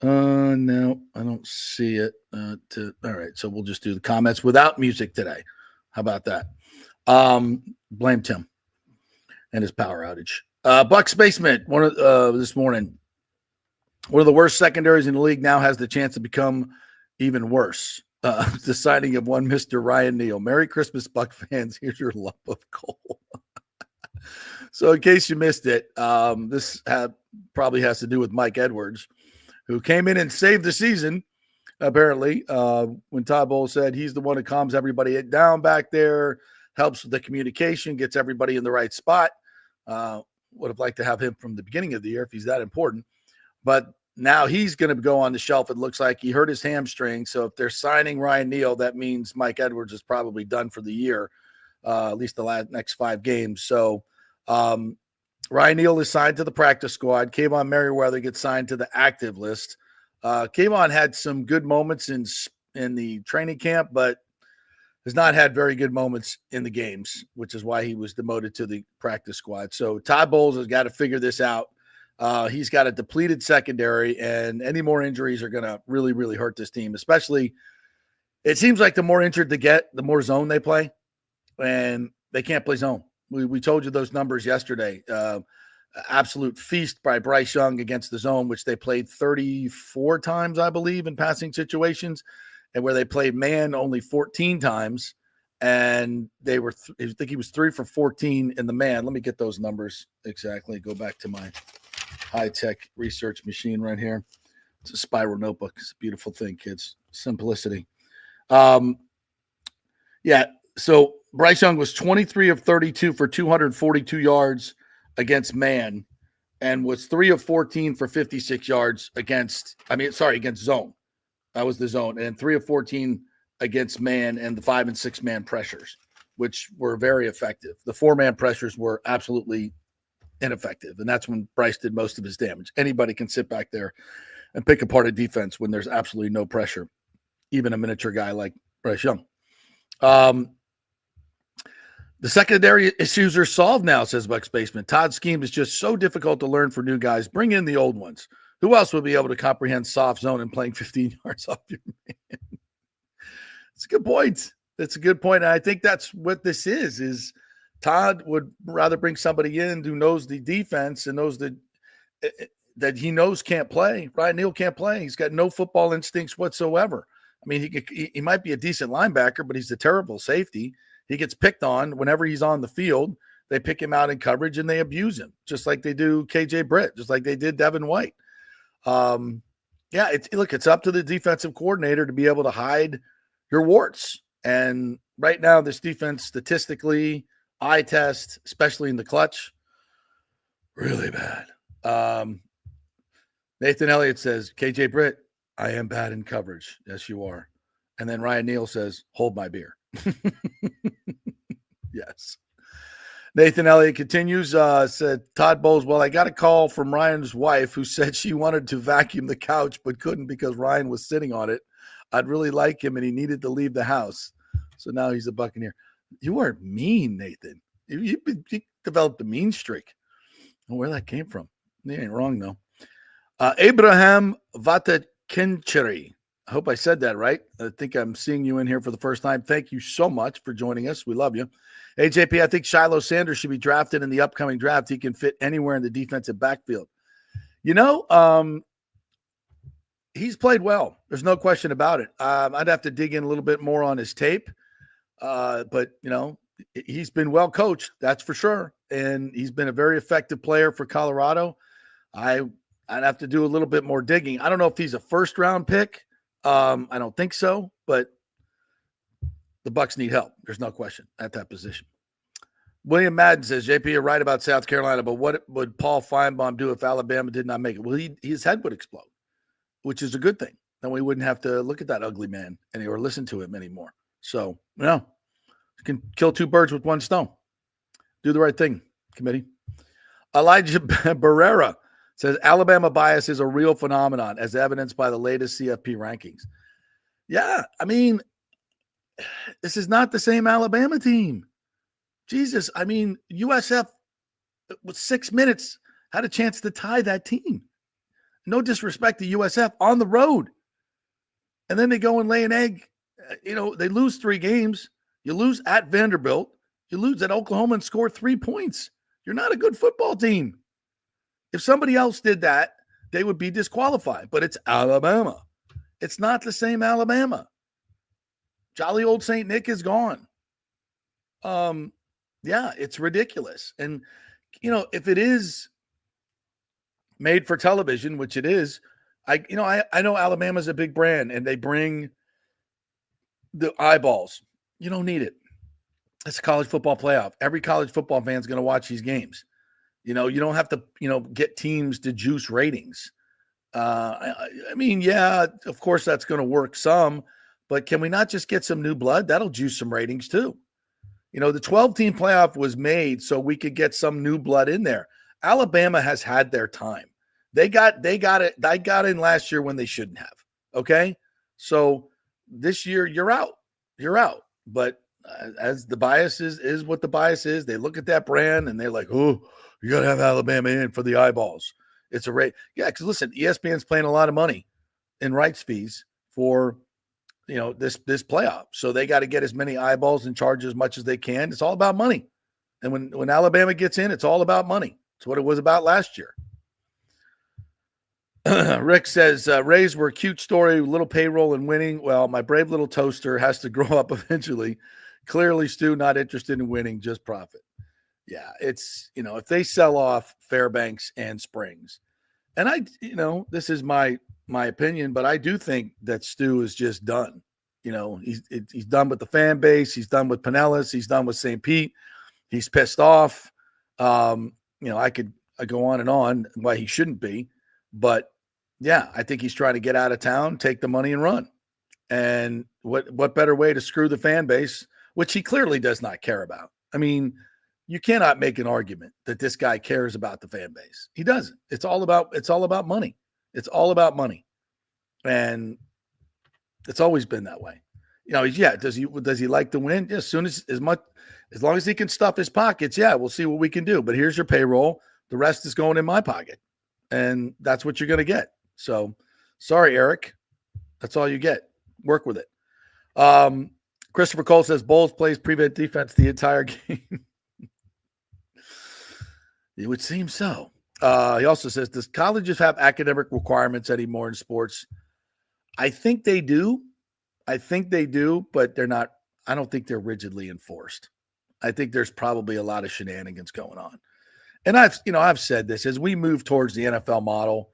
No, I don't see it. All right, so we'll just do the comments without music today. How about that? Blame Tim and his power outage. Bucs basement this morning. One of the worst secondaries in the league now has the chance to become even worse. The signing of one Mr. Ryan Neal. Merry Christmas, Buck fans. Here's your lump of coal. So in case you missed it, this probably has to do with Mike Edwards, who came in and saved the season, apparently, when Todd Bowles said he's the one who calms everybody down back there, helps with the communication, gets everybody in the right spot. Would have liked to have him from the beginning of the year if he's that important. But now he's going to go on the shelf. It looks like he hurt his hamstring. So if they're signing Ryan Neal, that means Mike Edwards is probably done for the year, at least the next 5 games. So Ryan Neal is signed to the practice squad. Kayvon Merriweather gets signed to the active list. Kayvon had some good moments in the training camp, but has not had very good moments in the games, which is why he was demoted to the practice squad. So Todd Bowles has got to figure this out. He's got a depleted secondary, and any more injuries are going to really, really hurt this team, especially it seems like the more injured they get, the more zone they play, and they can't play zone. We told you those numbers yesterday. Absolute feast by Bryce Young against the zone, which they played 34 times, I believe, in passing situations, and where they played man only 14 times. And they were, I think he was 3 for 14 in the man. Let me get those numbers exactly. Go back to my high-tech research machine right here. It's a spiral notebook. It's a beautiful thing, kids. Simplicity. Yeah, so Bryce Young was 23 of 32 for 242 yards against man and was 3 of 14 for 56 yards against zone. That was the zone. And 3 of 14 against man and the 5 and 6 man pressures, which were very effective. The 4-man pressures were absolutely ineffective. And that's when Bryce did most of his damage. Anybody can sit back there and pick apart a defense when there's absolutely no pressure, even a miniature guy like Bryce Young. The secondary issues are solved now, says Bucs Basement. Todd's scheme is just so difficult to learn for new guys. Bring in the old ones. Who else would be able to comprehend soft zone and playing 15 yards off your man? It's a good point. That's a good point. And I think that's what this is Todd would rather bring somebody in who knows the defense and knows that he knows can't play. Ryan Neal can't play. He's got no football instincts whatsoever. I mean, he might be a decent linebacker, but he's a terrible safety. He gets picked on whenever he's on the field. They pick him out in coverage and they abuse him, just like they do KJ Britt, just like they did Devin White. It's up to the defensive coordinator to be able to hide your warts. And right now, this defense, statistically, eye test, especially in the clutch, really bad. Nathan Elliott says, KJ Britt, I am bad in coverage. Yes, you are. And then Ryan Neal says, hold my beer. Yes. Nathan Elliott continues, said Todd Bowles, well, I got a call from Ryan's wife who said she wanted to vacuum the couch but couldn't because Ryan was sitting on it. I'd really like him and he needed to leave the house. So now he's a Buccaneer. You are mean, Nathan. You developed a mean streak. I don't know where that came from. You ain't wrong, though. Abraham Vatakincheri. I hope I said that right. I think I'm seeing you in here for the first time. Thank you so much for joining us. We love you. Hey, JP, I think Shiloh Sanders should be drafted in the upcoming draft. He can fit anywhere in the defensive backfield. You know, he's played well. There's no question about it. I'd have to dig in a little bit more on his tape. But, you know, he's been well coached, that's for sure. And he's been a very effective player for Colorado. I'd have to do a little bit more digging. I don't know if he's a first-round pick. I don't think so, but the Bucs need help. There's no question at that position. William Madden says, JP, you're right about South Carolina, but what would Paul Feinbaum do if Alabama did not make it? Well, his head would explode, which is a good thing. Then we wouldn't have to look at that ugly man or listen to him anymore. So, you can kill two birds with one stone. Do the right thing, committee. Elijah Barrera says, Alabama bias is a real phenomenon as evidenced by the latest CFP rankings. Yeah, I mean, this is not the same Alabama team. Jesus, I mean, USF with 6 minutes had a chance to tie that team. No disrespect to USF on the road. And then they go and lay an egg. They lose 3 games. You lose at Vanderbilt. You lose at Oklahoma and score 3 points. You're not a good football team. If somebody else did that, they would be disqualified. But it's Alabama. It's not the same Alabama. Jolly old St. Nick is gone. Yeah, it's ridiculous. And, if it is made for television, which it is, I know Alabama's a big brand and they bring the eyeballs. You don't need it. It's a college football playoff. Every college football fan is going to watch these games. You don't have to, get teams to juice ratings. I mean, yeah, of course that's going to work some, but can we not just get some new blood? That'll juice some ratings too. The 12-team playoff was made so we could get some new blood in there. Alabama has had their time. They got in last year when they shouldn't have. Okay. So this year you're out. But as the bias is what the bias is, they look at that brand and they're like, oh, you got to have Alabama in for the eyeballs. It's a rate. Yeah. Cause listen, ESPN's paying a lot of money in rights fees for, this playoff. So they got to get as many eyeballs and charge as much as they can. It's all about money. And when Alabama gets in, it's all about money. It's what it was about last year. Rick says, Rays were a cute story, little payroll and winning. Well, my brave little toaster has to grow up eventually. Clearly, Stu, not interested in winning, just profit. Yeah, it's, if they sell off Fairbanks and Springs, and this is my opinion, but I do think that Stu is just done. He's done with the fan base. He's done with Pinellas. He's done with St. Pete. He's pissed off. I go on and on why he shouldn't be, but yeah, I think he's trying to get out of town, take the money and run. And what better way to screw the fan base, which he clearly does not care about. I mean, you cannot make an argument that this guy cares about the fan base. He doesn't. It's all about money. It's all about money. And it's always been that way. Does he like to win? Yeah, as long as he can stuff his pockets, yeah, we'll see what we can do. But here's your payroll. The rest is going in my pocket. And that's what you're going to get. So sorry, Eric. That's all you get. Work with it. Christopher Cole says Bowles plays prevent defense the entire game. It would seem so. He also says, does colleges have academic requirements anymore in sports? I think they do. But they're not. I don't think they're rigidly enforced. I think there's probably a lot of shenanigans going on. And I've said this, as we move towards the NFL model,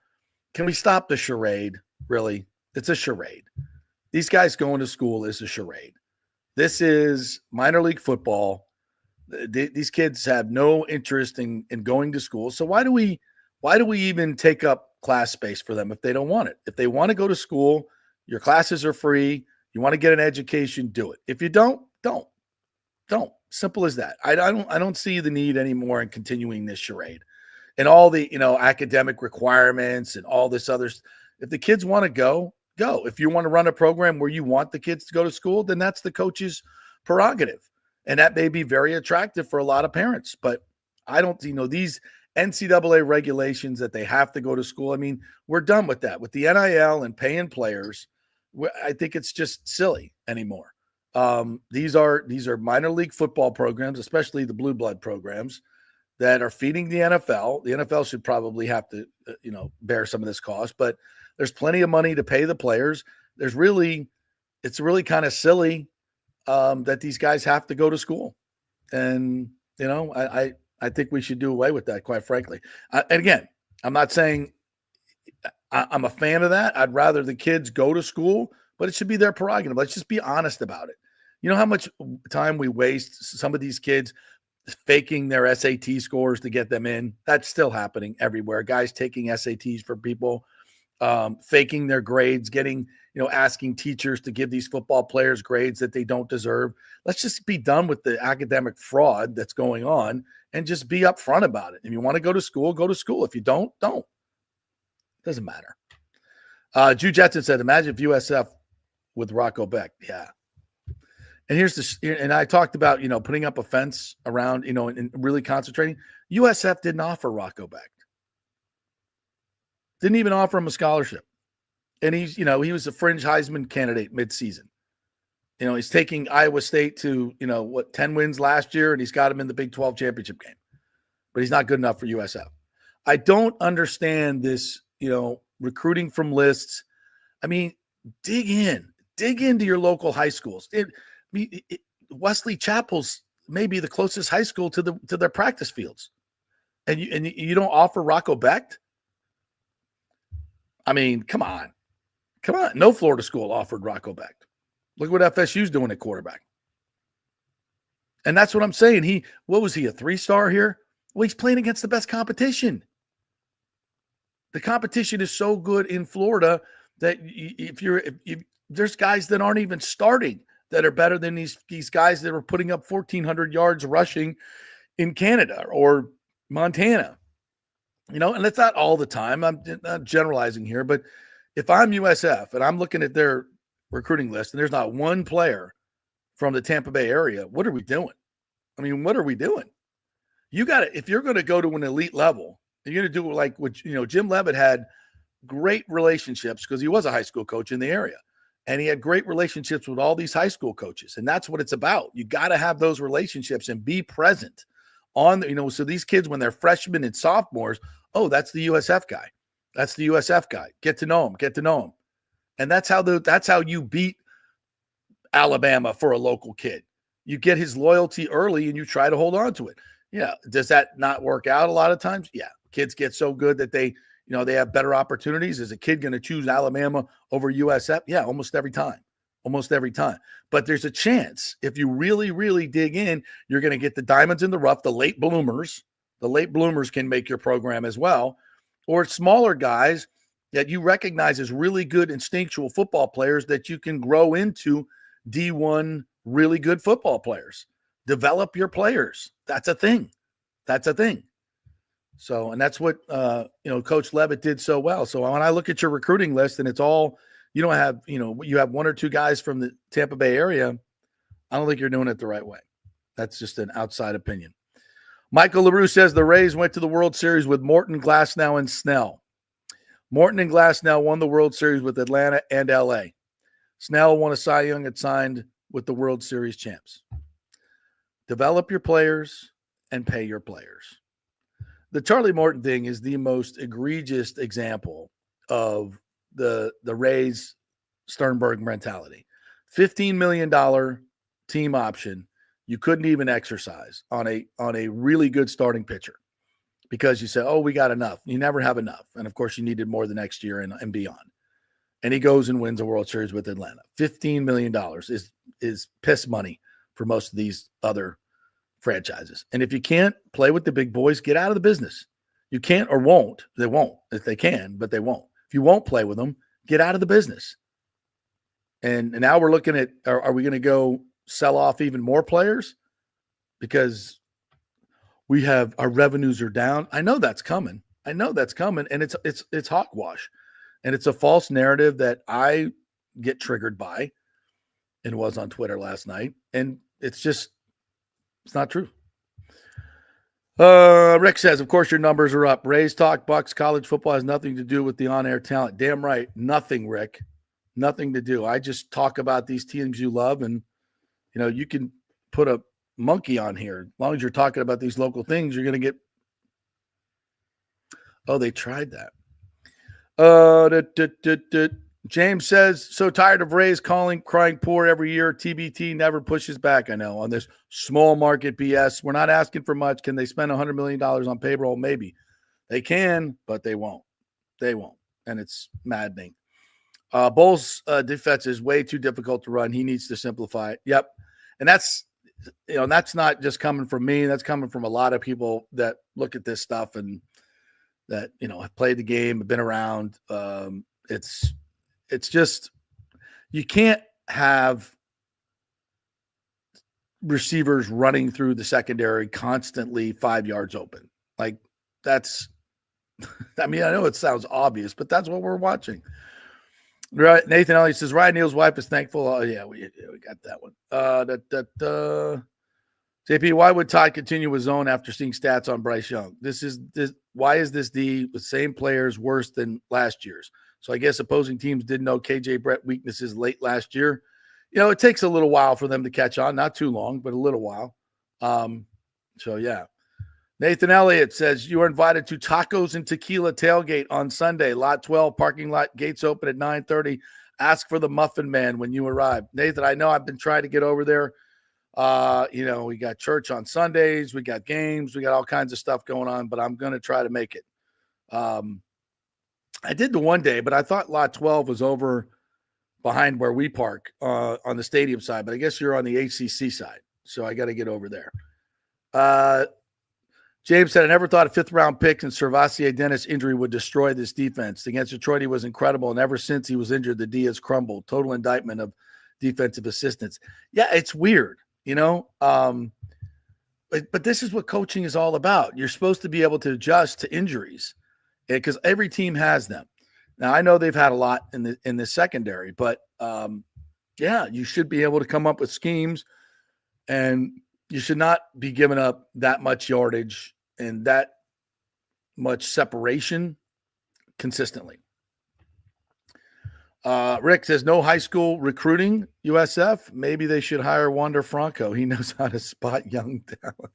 can we stop the charade? Really? It's a charade. These guys going to school is a charade. This is minor league football. These kids have no interest in going to school. So why do we even take up class space for them if they don't want it? If they want to go to school, your classes are free. You want to get an education, do it. If you don't. Simple as that. I don't see the need anymore in continuing this charade and all the, academic requirements and all this other. If the kids want to go. If you want to run a program where you want the kids to go to school, then that's the coach's prerogative. And that may be very attractive for a lot of parents. But I don't, these NCAA regulations that they have to go to school. I mean, we're done with that. With the NIL and paying players, I think it's just silly anymore. These are minor league football programs, especially the blue blood programs, that are feeding the NFL. The NFL should probably have to, bear some of this cost, but there's plenty of money to pay the players. It's really kind of silly that these guys have to go to school. And, I think we should do away with that, quite frankly. And again, I'm not saying I'm a fan of that. I'd rather the kids go to school, but it should be their prerogative. Let's just be honest about it. You know how much time we waste, some of these kids faking their SAT scores to get them in? That's still happening everywhere. Guys taking SATs for people, faking their grades, asking teachers to give these football players grades that they don't deserve. Let's just be done with the academic fraud that's going on and just be upfront about it. If you want to go to school, go to school. If you don't. Doesn't matter. Drew Jetson said, imagine if USF with Rocco Beck. Yeah. And and I talked about, putting up a fence around, and really concentrating. USF didn't offer Rocco Beck. Didn't even offer him a scholarship. And he was a fringe Heisman candidate midseason. He's taking Iowa State to, 10 wins last year, and he's got him in the Big 12 championship game. But he's not good enough for USF. I don't understand this, recruiting from lists. I mean, dig into your local high schools. Wesley Chapel's maybe the closest high school to their practice fields. And you don't offer Rocco Becht? I mean, come on. No Florida school offered Rocco Becht. Look what FSU's doing at quarterback. And that's what I'm saying. What was he, a 3-star here? Well, he's playing against the best competition. The competition is so good in Florida that if there's guys that aren't even starting that are better than these guys that are putting up 1,400 yards rushing in Canada or Montana. And it's not all the time. I'm not generalizing here, but if I'm USF and I'm looking at their recruiting list and there's not one player from the Tampa Bay area, what are we doing? I mean, what are we doing? If you're going to go to an elite level, you're going to do it like what, Jim Leavitt had great relationships because he was a high school coach in the area. And he had great relationships with all these high school coaches. And that's what it's about. You got to have those relationships and be present on, so these kids, when they're freshmen and sophomores, oh, that's the USF guy. That's the USF guy. Get to know him. And that's how you beat Alabama for a local kid. You get his loyalty early and you try to hold on to it. Yeah. Does that not work out a lot of times? Yeah. Kids get so good that they have better opportunities. Is a kid going to choose Alabama over USF? Yeah, almost every time. But there's a chance if you really, really dig in, you're going to get the diamonds in the rough, the late bloomers. The late bloomers can make your program as well. Or smaller guys that you recognize as really good instinctual football players that you can grow into D1 really good football players. Develop your players. That's a thing. So, and that's what, Coach Leavitt did so well. So when I look at your recruiting list and it's all, you have one or two guys from the Tampa Bay area, I don't think you're doing it the right way. That's just an outside opinion. Michael LaRue says the Rays went to the World Series with Morton, Glasnow, and Snell. Morton and Glasnow won the World Series with Atlanta and LA. Snell won a Cy Young and signed with the World Series champs. Develop your players and pay your players. The Charlie Morton thing is the most egregious example of the Rays Sternberg mentality. $15 million team option you couldn't even exercise on a really good starting pitcher because you said, oh, we got enough. You never have enough. And of course you needed more the next year and beyond. And he goes and wins a World Series with Atlanta. $15 million is piss money for most of these other franchises. And if you can't play with the big boys, get out of the business. You can't or won't. They won't. If they can, but they won't. If you won't play with them, get out of the business. And now we're looking at, are we going to go sell off even more players because our revenues are down? I know that's coming. And it's hogwash. And it's a false narrative that I get triggered by and was on Twitter last night. And it's not true. Rick says, of course your numbers are up. Rays talk, Bucs, college football has nothing to do with the on-air talent. Damn right. Nothing, Rick. Nothing to do. I just talk about these teams you love, and you can put a monkey on here. As long as you're talking about these local things, you're going to get. Oh, they tried that. James says, so tired of Rays crying poor every year. TBT never pushes back. I know, on this small market BS. We're not asking for much. Can they spend $100 million on payroll? Maybe. They can, but they won't. They won't. And it's maddening. Bull's defense is way too difficult to run. He needs to simplify it. Yep. And that's not just coming from me. That's coming from a lot of people that look at this stuff and that, have played the game, have been around. It's just, you can't have receivers running through the secondary constantly 5 yards open. Like that's, I know it sounds obvious, but that's what we're watching. Right, Nathan Elliott says Ryan Neal's wife is thankful. Oh yeah, we got that one. JP, why would Todd continue his zone after seeing stats on Bryce Young? Why is this D with same players worse than last year's? So I guess opposing teams didn't know KJ Brett weaknesses late last year. It takes a little while for them to catch on. Not too long, but a little while. So yeah. Nathan Elliott says, you are invited to Tacos and Tequila Tailgate on Sunday, Lot 12, parking lot, gates open at 9:30. Ask for the Muffin Man when you arrive. Nathan, I know I've been trying to get over there. We got church on Sundays. We got games. We got all kinds of stuff going on, but I'm going to try to make it. I did the one day, but I thought Lot 12 was over behind where we park on the stadium side, but I guess you're on the ACC side, so I got to get over there. James said, I never thought a fifth-round pick and Servassier Dennis injury would destroy this defense. Against Detroit, he was incredible, and ever since he was injured, the D has crumbled. Total indictment of defensive assistants. Yeah, it's weird, but this is what coaching is all about. You're supposed to be able to adjust to injuries because every team has them. Now, I know they've had a lot in the secondary, but, you should be able to come up with schemes, and you should not be giving up that much yardage and that much separation consistently. Rick says, no high school recruiting, USF. Maybe they should hire Wander Franco. He knows how to spot young talent.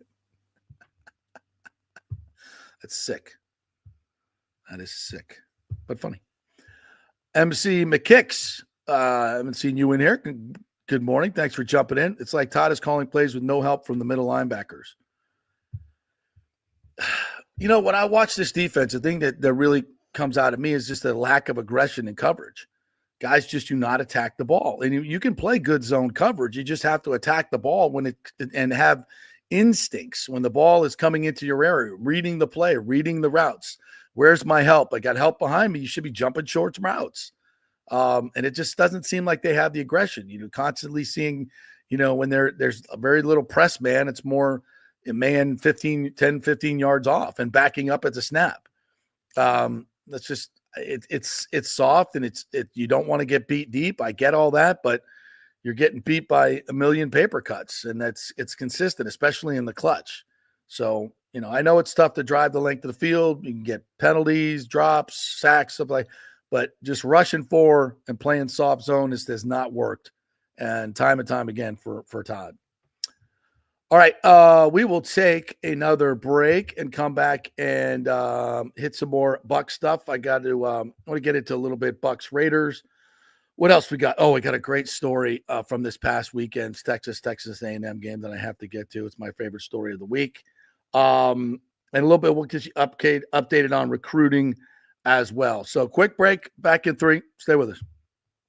That's sick. That is sick, but funny. MC McKicks. I haven't seen you in here. Good morning. Thanks for jumping in. It's like Todd is calling plays with no help from the middle linebackers. When I watch this defense, the thing that really comes out of me is just a lack of aggression and coverage. Guys just do not attack the ball. And you can play good zone coverage. You just have to attack the ball and have instincts when the ball is coming into your area, reading the play, reading the routes. Where's my help? I got help behind me. You should be jumping short routes. And it just doesn't seem like they have the aggression, constantly seeing, when there's a very little press man, it's more a man 10, 15 yards off and backing up at the snap. That's just, it's soft and you don't want to get beat deep. I get all that, but you're getting beat by a million paper cuts, and it's consistent, especially in the clutch. So, I know it's tough to drive the length of the field. You can get penalties, drops, sacks, stuff like. But just rushing for and playing soft zone has not worked, and time again for Todd. All right, we will take another break and come back and hit some more Bucs stuff. I want to get into a little bit Bucs Raiders. What else we got? Oh, we got a great story from this past weekend's Texas A&M game that I have to get to. It's my favorite story of the week. And a little bit we'll get you updated on recruiting as well. So quick break, back in 3. Stay with us.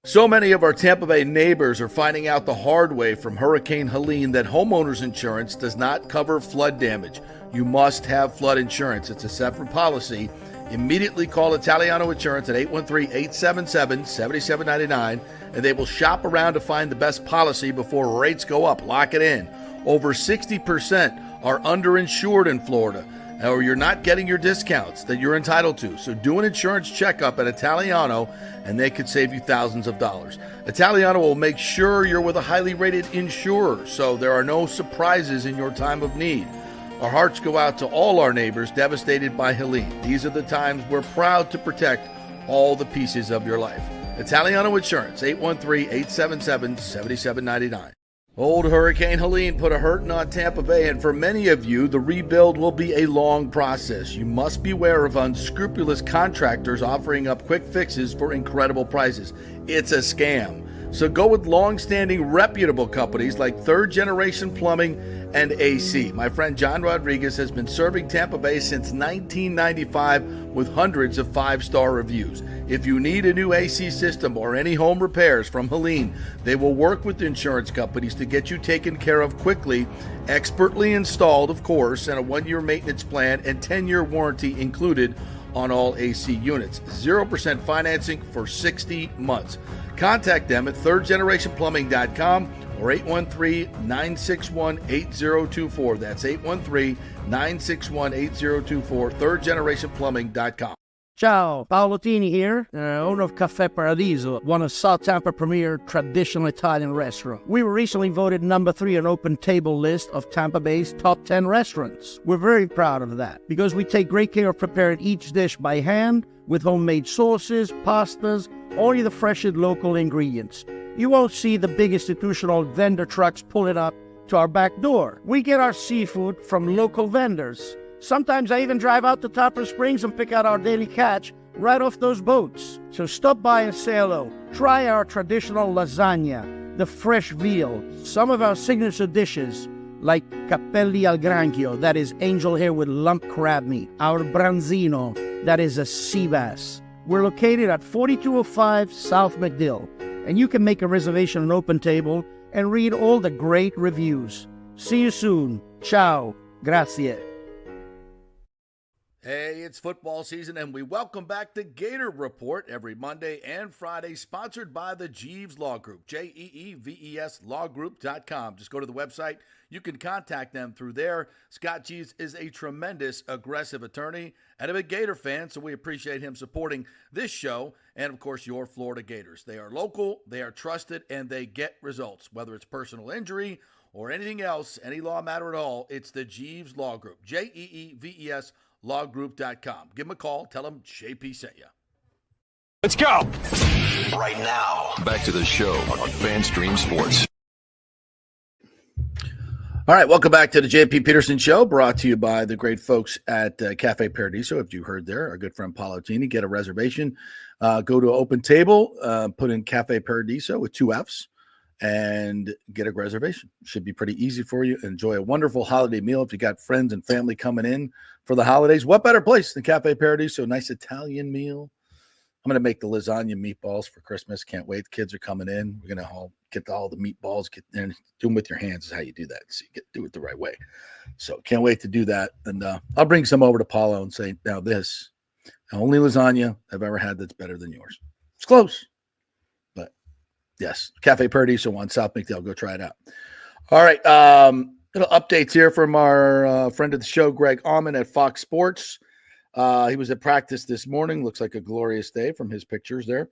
So many of our Tampa Bay neighbors are finding out the hard way from Hurricane Helene that homeowners insurance does not cover flood damage. You must have flood insurance. It's a separate policy, Immediately call Italiano Insurance at 813-877-7799, and they will shop around to find the best policy before rates go up. Lock it in. Over 60% are underinsured in Florida, or you're not getting your discounts that you're entitled to. So do an insurance checkup at Italiano, and they could save you thousands of dollars. Italiano will make sure you're with a highly rated insurer, so there are no surprises in your time of need. Our hearts go out to all our neighbors devastated by Helene. These are the times we're proud to protect all the pieces of your life. Italiano Insurance, 813-877-7799. Old Hurricane Helene put a hurting on Tampa Bay, and for many of you, the rebuild will be a long process. You must beware of unscrupulous contractors offering up quick fixes for incredible prices. It's a scam. So go with long-standing reputable companies like Third Generation Plumbing and AC. My friend John Rodriguez has been serving Tampa Bay since 1995 with hundreds of five-star reviews. If you need a new AC system or any home repairs from Helene, they will work with insurance companies to get you taken care of quickly, expertly installed, of course, and a 1-year maintenance plan and 10-year warranty included on all AC units. 0% financing for 60 months. Contact them at thirdgenerationplumbing.com or 813-961-8024. That's 813-961-8024, thirdgenerationplumbing.com. Ciao, Paolo Tini here, owner of Caffè Paradiso, one of South Tampa premier traditional Italian restaurant. We were recently voted number 3 on Open Table list of Tampa Bay's top 10 restaurants. We're very proud of that because we take great care of preparing each dish by hand with homemade sauces, pastas, only the freshest local ingredients. You won't see the big institutional vendor trucks pulling up to our back door. We get our seafood from local vendors. Sometimes I even drive out to Topper Springs and pick out our daily catch right off those boats. So stop by and say hello. Try our traditional lasagna, the fresh veal, some of our signature dishes like capelli al granchio, that is angel hair with lump crab meat, our branzino, that is a sea bass. We're located at 4205 South McDill, and you can make a reservation on Open Table and read all the great reviews. See you soon. Ciao. Grazie. Hey, it's football season, and we welcome back the Gator Report every Monday and Friday, sponsored by the Jeeves Law Group, Jeeves lawgroup.com. Just go to the website. You can contact them through there. Scott Jeeves is a tremendous, aggressive attorney and a big Gator fan, so we appreciate him supporting this show and, of course, your Florida Gators. They are local, they are trusted, and they get results. Whether it's personal injury or anything else, any law matter at all, it's the Jeeves Law Group, Jeeves lawgroup.com. Give them a call. Tell them JP sent you. Let's go. Right now, back to the show on FanStream Sports. All right, welcome back to the JP Peterson Show, brought to you by the great folks at Cafe Paradiso. If you heard there, our good friend Paolo Tini, get a reservation. Go to Open Table, put in Cafe Paradiso with 2 Fs, and get a reservation. Should be pretty easy for you. Enjoy a wonderful holiday meal if you got friends and family coming in for the holidays. What better place than Cafe Paradiso? Nice Italian meal. I'm going to make the lasagna meatballs for Christmas. Can't wait. The kids are coming in. We're going to all get all the meatballs, get there and do them with your hands is how you do that. So you do it the right way. So can't wait to do that. And I'll bring some over to Paulo and say, now this, the only lasagna I've ever had that's better than yours. It's close. But yes, Cafe Paradiso on South McDale. Go try it out. All right. Little updates here from our friend of the show, Greg Auman at Fox Sports. He was at practice this morning. Looks like a glorious day from his pictures there.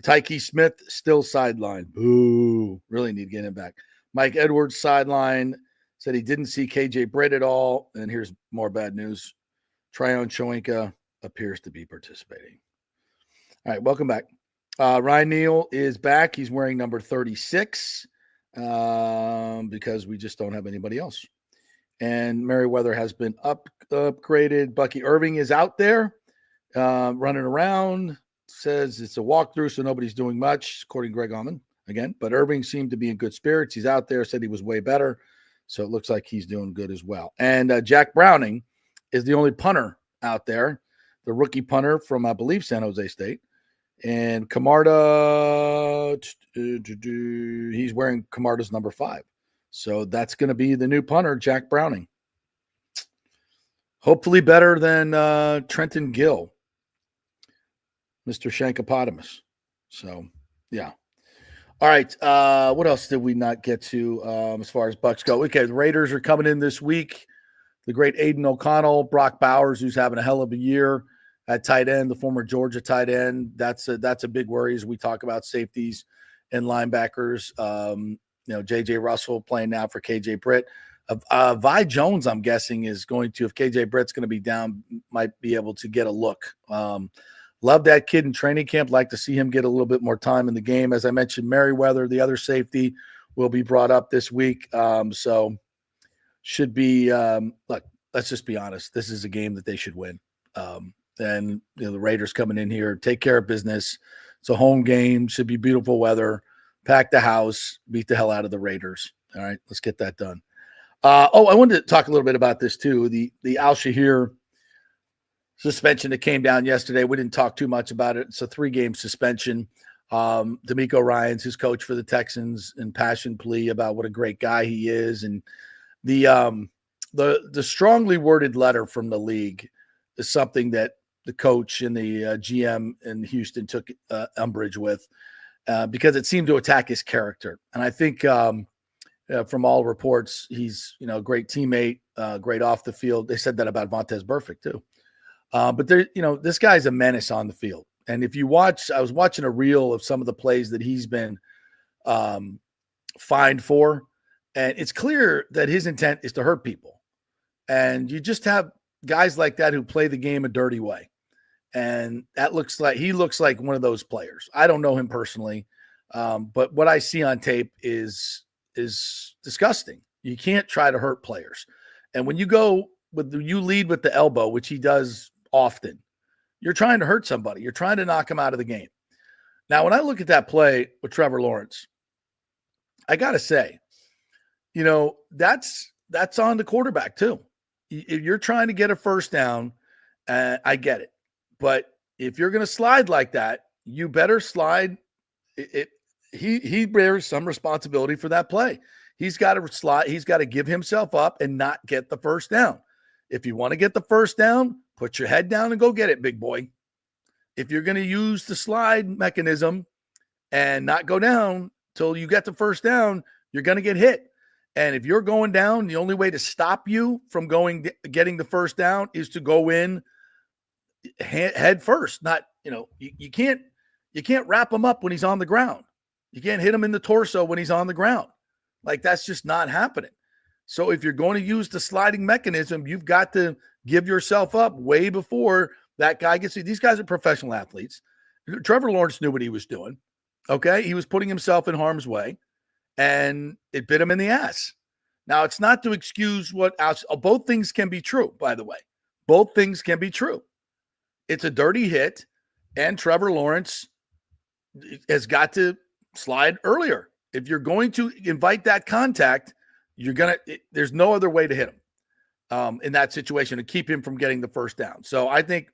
Tyke Smith still sidelined. Boo. Really need to get him back. Mike Edwards sideline. Said he didn't see KJ Britt at all. And here's more bad news. Tryon Shoyinka appears to be participating. All right, welcome back. Ryan Neal is back. He's wearing number 36 because we just don't have anybody else. And Merriweather has been upgraded. Bucky Irving is out there running around. Says it's a walkthrough, so nobody's doing much, according to Greg Auman again. But Irving seemed to be in good spirits. He's out there, said he was way better. So it looks like he's doing good as well. And Jack Browning is the only punter out there, the rookie punter from, I believe, San Jose State. And Camarda, he's wearing Camarda's number 5. So that's going to be the new punter, Jack Browning. Hopefully better than Trenton Gill. Mr. Shankopotamus. So, yeah. All right. What else did we not get to as far as Bucs go? Okay, the Raiders are coming in this week. The great Aiden O'Connell, Brock Bowers, who's having a hell of a year at tight end, the former Georgia tight end. That's a big worry as we talk about safeties and linebackers. J.J. Russell playing now for K.J. Britt. Vi Jones, I'm guessing, is going to, if K.J. Britt's going to be down, might be able to get a look. Love that kid in training camp. Like to see him get a little bit more time in the game. As I mentioned, Merriweather, the other safety, will be brought up this week. So should be look, let's just be honest. This is a game that they should win. And the Raiders coming in here, take care of business. It's a home game. Should be beautiful weather. Pack the house. Beat the hell out of the Raiders. All right, let's get that done. I wanted to talk a little bit about this too. The Al Shahir suspension that came down yesterday. We didn't talk too much about it. It's a 3-game suspension. D'Amico Ryans, his coach for the Texans, impassioned plea about what a great guy he is, and the strongly worded letter from the league is something that the coach and the GM in Houston took umbrage with because it seemed to attack his character. And I think from all reports, he's a great teammate, great off the field. They said that about Vontaze Burfict too. But this guy's a menace on the field. And if you watch, I was watching a reel of some of the plays that he's been fined for. And it's clear that his intent is to hurt people. And you just have guys like that who play the game a dirty way. And he looks like one of those players. I don't know him personally. But what I see on tape is disgusting. You can't try to hurt players. And when you lead with the elbow, which he does often, you're trying to hurt somebody. You're trying to knock him out of the game. Now, when I look at that play with Trevor Lawrence, I got to say, that's on the quarterback too. If you're trying to get a first down, I get it. But if you're going to slide like that, you better slide. He bears some responsibility for that play. He's got to slide. He's got to give himself up and not get the first down. If you want to get the first down, put your head down and go get it, big boy. If you're going to use the slide mechanism and not go down till you get the first down, you're going to get hit. And if you're going down, the only way to stop you from getting the first down is to go in head first. Not, you can't wrap him up when he's on the ground. You can't hit him in the torso when he's on the ground. Like, that's just not happening. So if you're going to use the sliding mechanism, you've got to give yourself up way before that guy gets. These guys are professional athletes. Trevor Lawrence knew what he was doing. Okay. He was putting himself in harm's way, and it bit him in the ass. Now, it's not to excuse both things can be true, by the way. Both things can be true. It's a dirty hit, and Trevor Lawrence has got to slide earlier. If you're going to invite that contact, there's no other way to hit him in that situation to keep him from getting the first down. So I think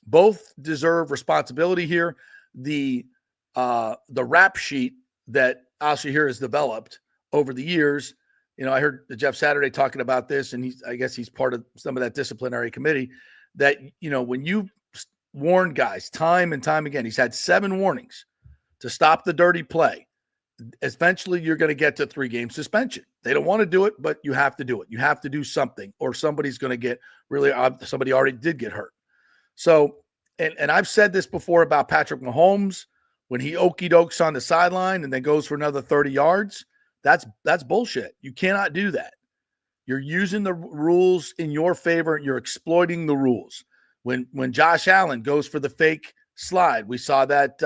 both deserve responsibility here. The rap sheet that Al Shahir has developed over the years, I heard Jeff Saturday talking about this, and I guess he's part of some of that disciplinary committee, that, when you warn guys time and time again, he's had 7 warnings to stop the dirty play. Eventually you're going to get to 3-game suspension. They don't want to do it, but you have to do it. You have to do something, or somebody's going to get somebody already did get hurt. So, and I've said this before about Patrick Mahomes, when he okey dokes on the sideline and then goes for another 30 yards, that's bullshit. You cannot do that. You're using the rules in your favor. You're exploiting the rules. When Josh Allen goes for the fake slide, we saw that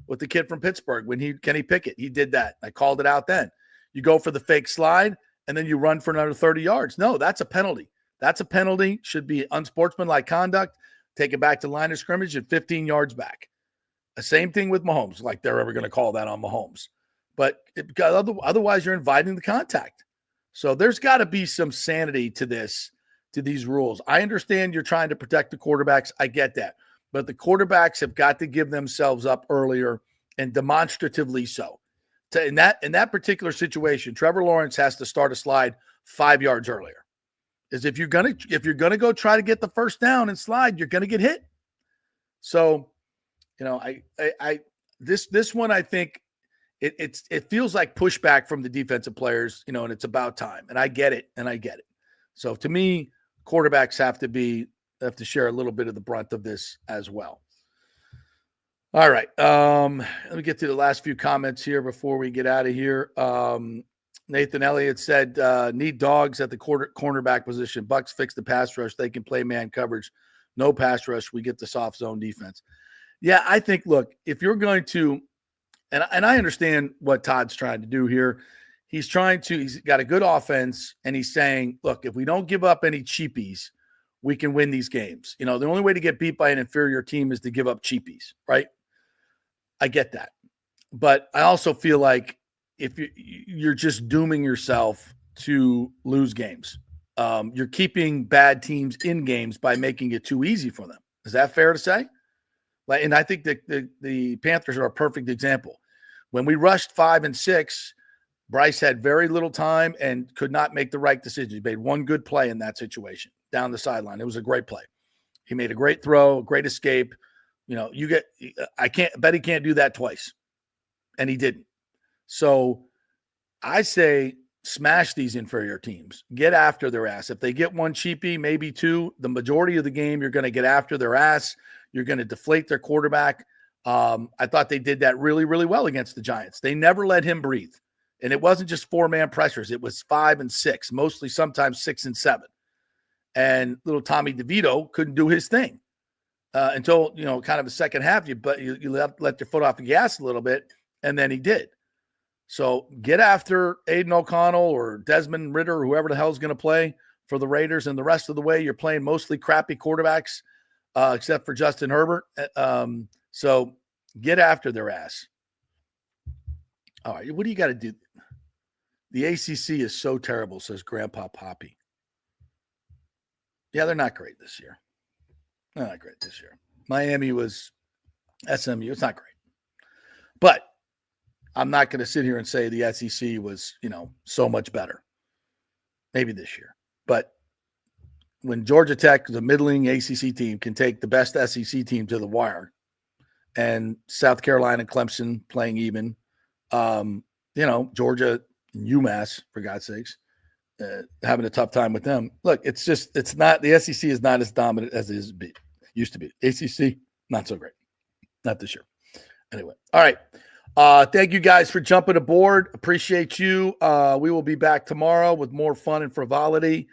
with the kid from Pittsburgh, Kenny Pickett, he did that. I called it out then. You go for the fake slide, and then you run for another 30 yards. No, that's a penalty. That's a penalty. Should be unsportsmanlike conduct. Take it back to line of scrimmage at 15 yards back. The same thing with Mahomes, like they're ever going to call that on Mahomes. But otherwise, you're inviting the contact. So there's got to be some sanity to these rules. I understand you're trying to protect the quarterbacks. I get that. But the quarterbacks have got to give themselves up earlier, and demonstratively so. In that particular situation, Trevor Lawrence has to start a slide 5 yards earlier. Is if you're gonna go try to get the first down and slide, you're gonna get hit. So This one, I think it feels like pushback from the defensive players, and it's about time. And I get it. So to me, quarterbacks have to share a little bit of the brunt of this as well. All right. Let me get to the last few comments here before we get out of here. Nathan Elliott said, need dogs at the cornerback position. Bucs fix the pass rush. They can play man coverage. No pass rush. We get the soft zone defense. Yeah, I think, look, if you're going to, and I understand what Todd's trying to do here. He's got a good offense, and he's saying, look, if we don't give up any cheapies, we can win these games. The only way to get beat by an inferior team is to give up cheapies, right? I get that. But I also feel like if you're just dooming yourself to lose games. You're keeping bad teams in games by making it too easy for them. Is that fair to say? And I think that the Panthers are a perfect example. When we rushed 5 and 6, Bryce had very little time and could not make the right decision. He made one good play in that situation down the sideline. It was a great play. He made a great throw, a great escape. I bet he can't do that twice. And he didn't. So I say smash these inferior teams. Get after their ass. If they get one cheapie, maybe two, the majority of the game, you're going to get after their ass. You're going to deflate their quarterback. I thought they did that really, really well against the Giants. They never let him breathe. And it wasn't just 4-man pressures. It was 5 and 6, mostly sometimes 6 and 7. And little Tommy DeVito couldn't do his thing until, kind of the second half. You let your foot off the gas a little bit, and then he did. So get after Aiden O'Connell or Desmond Ridder or whoever the hell is going to play for the Raiders. And the rest of the way, you're playing mostly crappy quarterbacks, except for Justin Herbert. So get after their ass. All right, what do you got to do? The ACC is so terrible, says Grandpa Poppy. Yeah, they're not great this year. They're not great this year. Miami was SMU. It's not great. But I'm not going to sit here and say the SEC was, so much better. Maybe this year. But when Georgia Tech, the middling ACC team, can take the best SEC team to the wire, and South Carolina and Clemson playing even, Georgia and UMass, for God's sakes, having a tough time with them. Look, it's not, the SEC is not as dominant as it used to be. ACC, not so great. Not this year. Anyway. All right. Thank you guys for jumping aboard. Appreciate you. We will be back tomorrow with more fun and frivolity.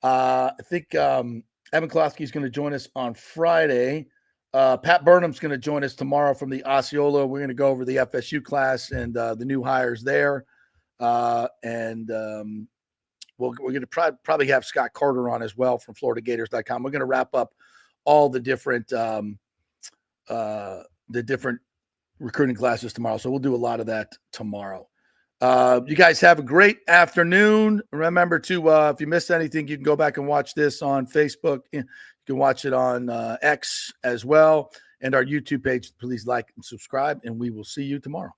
I think Evan Klosky is going to join us on Friday. Pat Burnham's going to join us tomorrow from the Osceola. We're going to go over the FSU class and the new hires there. We're going to probably have Scott Carter on as well from FloridaGators.com. We're going to wrap up all the different recruiting classes tomorrow. So we'll do a lot of that tomorrow. You guys have a great afternoon. Remember to, if you missed anything, you can go back and watch this on Facebook. You can watch it on X as well. And our YouTube page. Please like and subscribe, and we will see you tomorrow.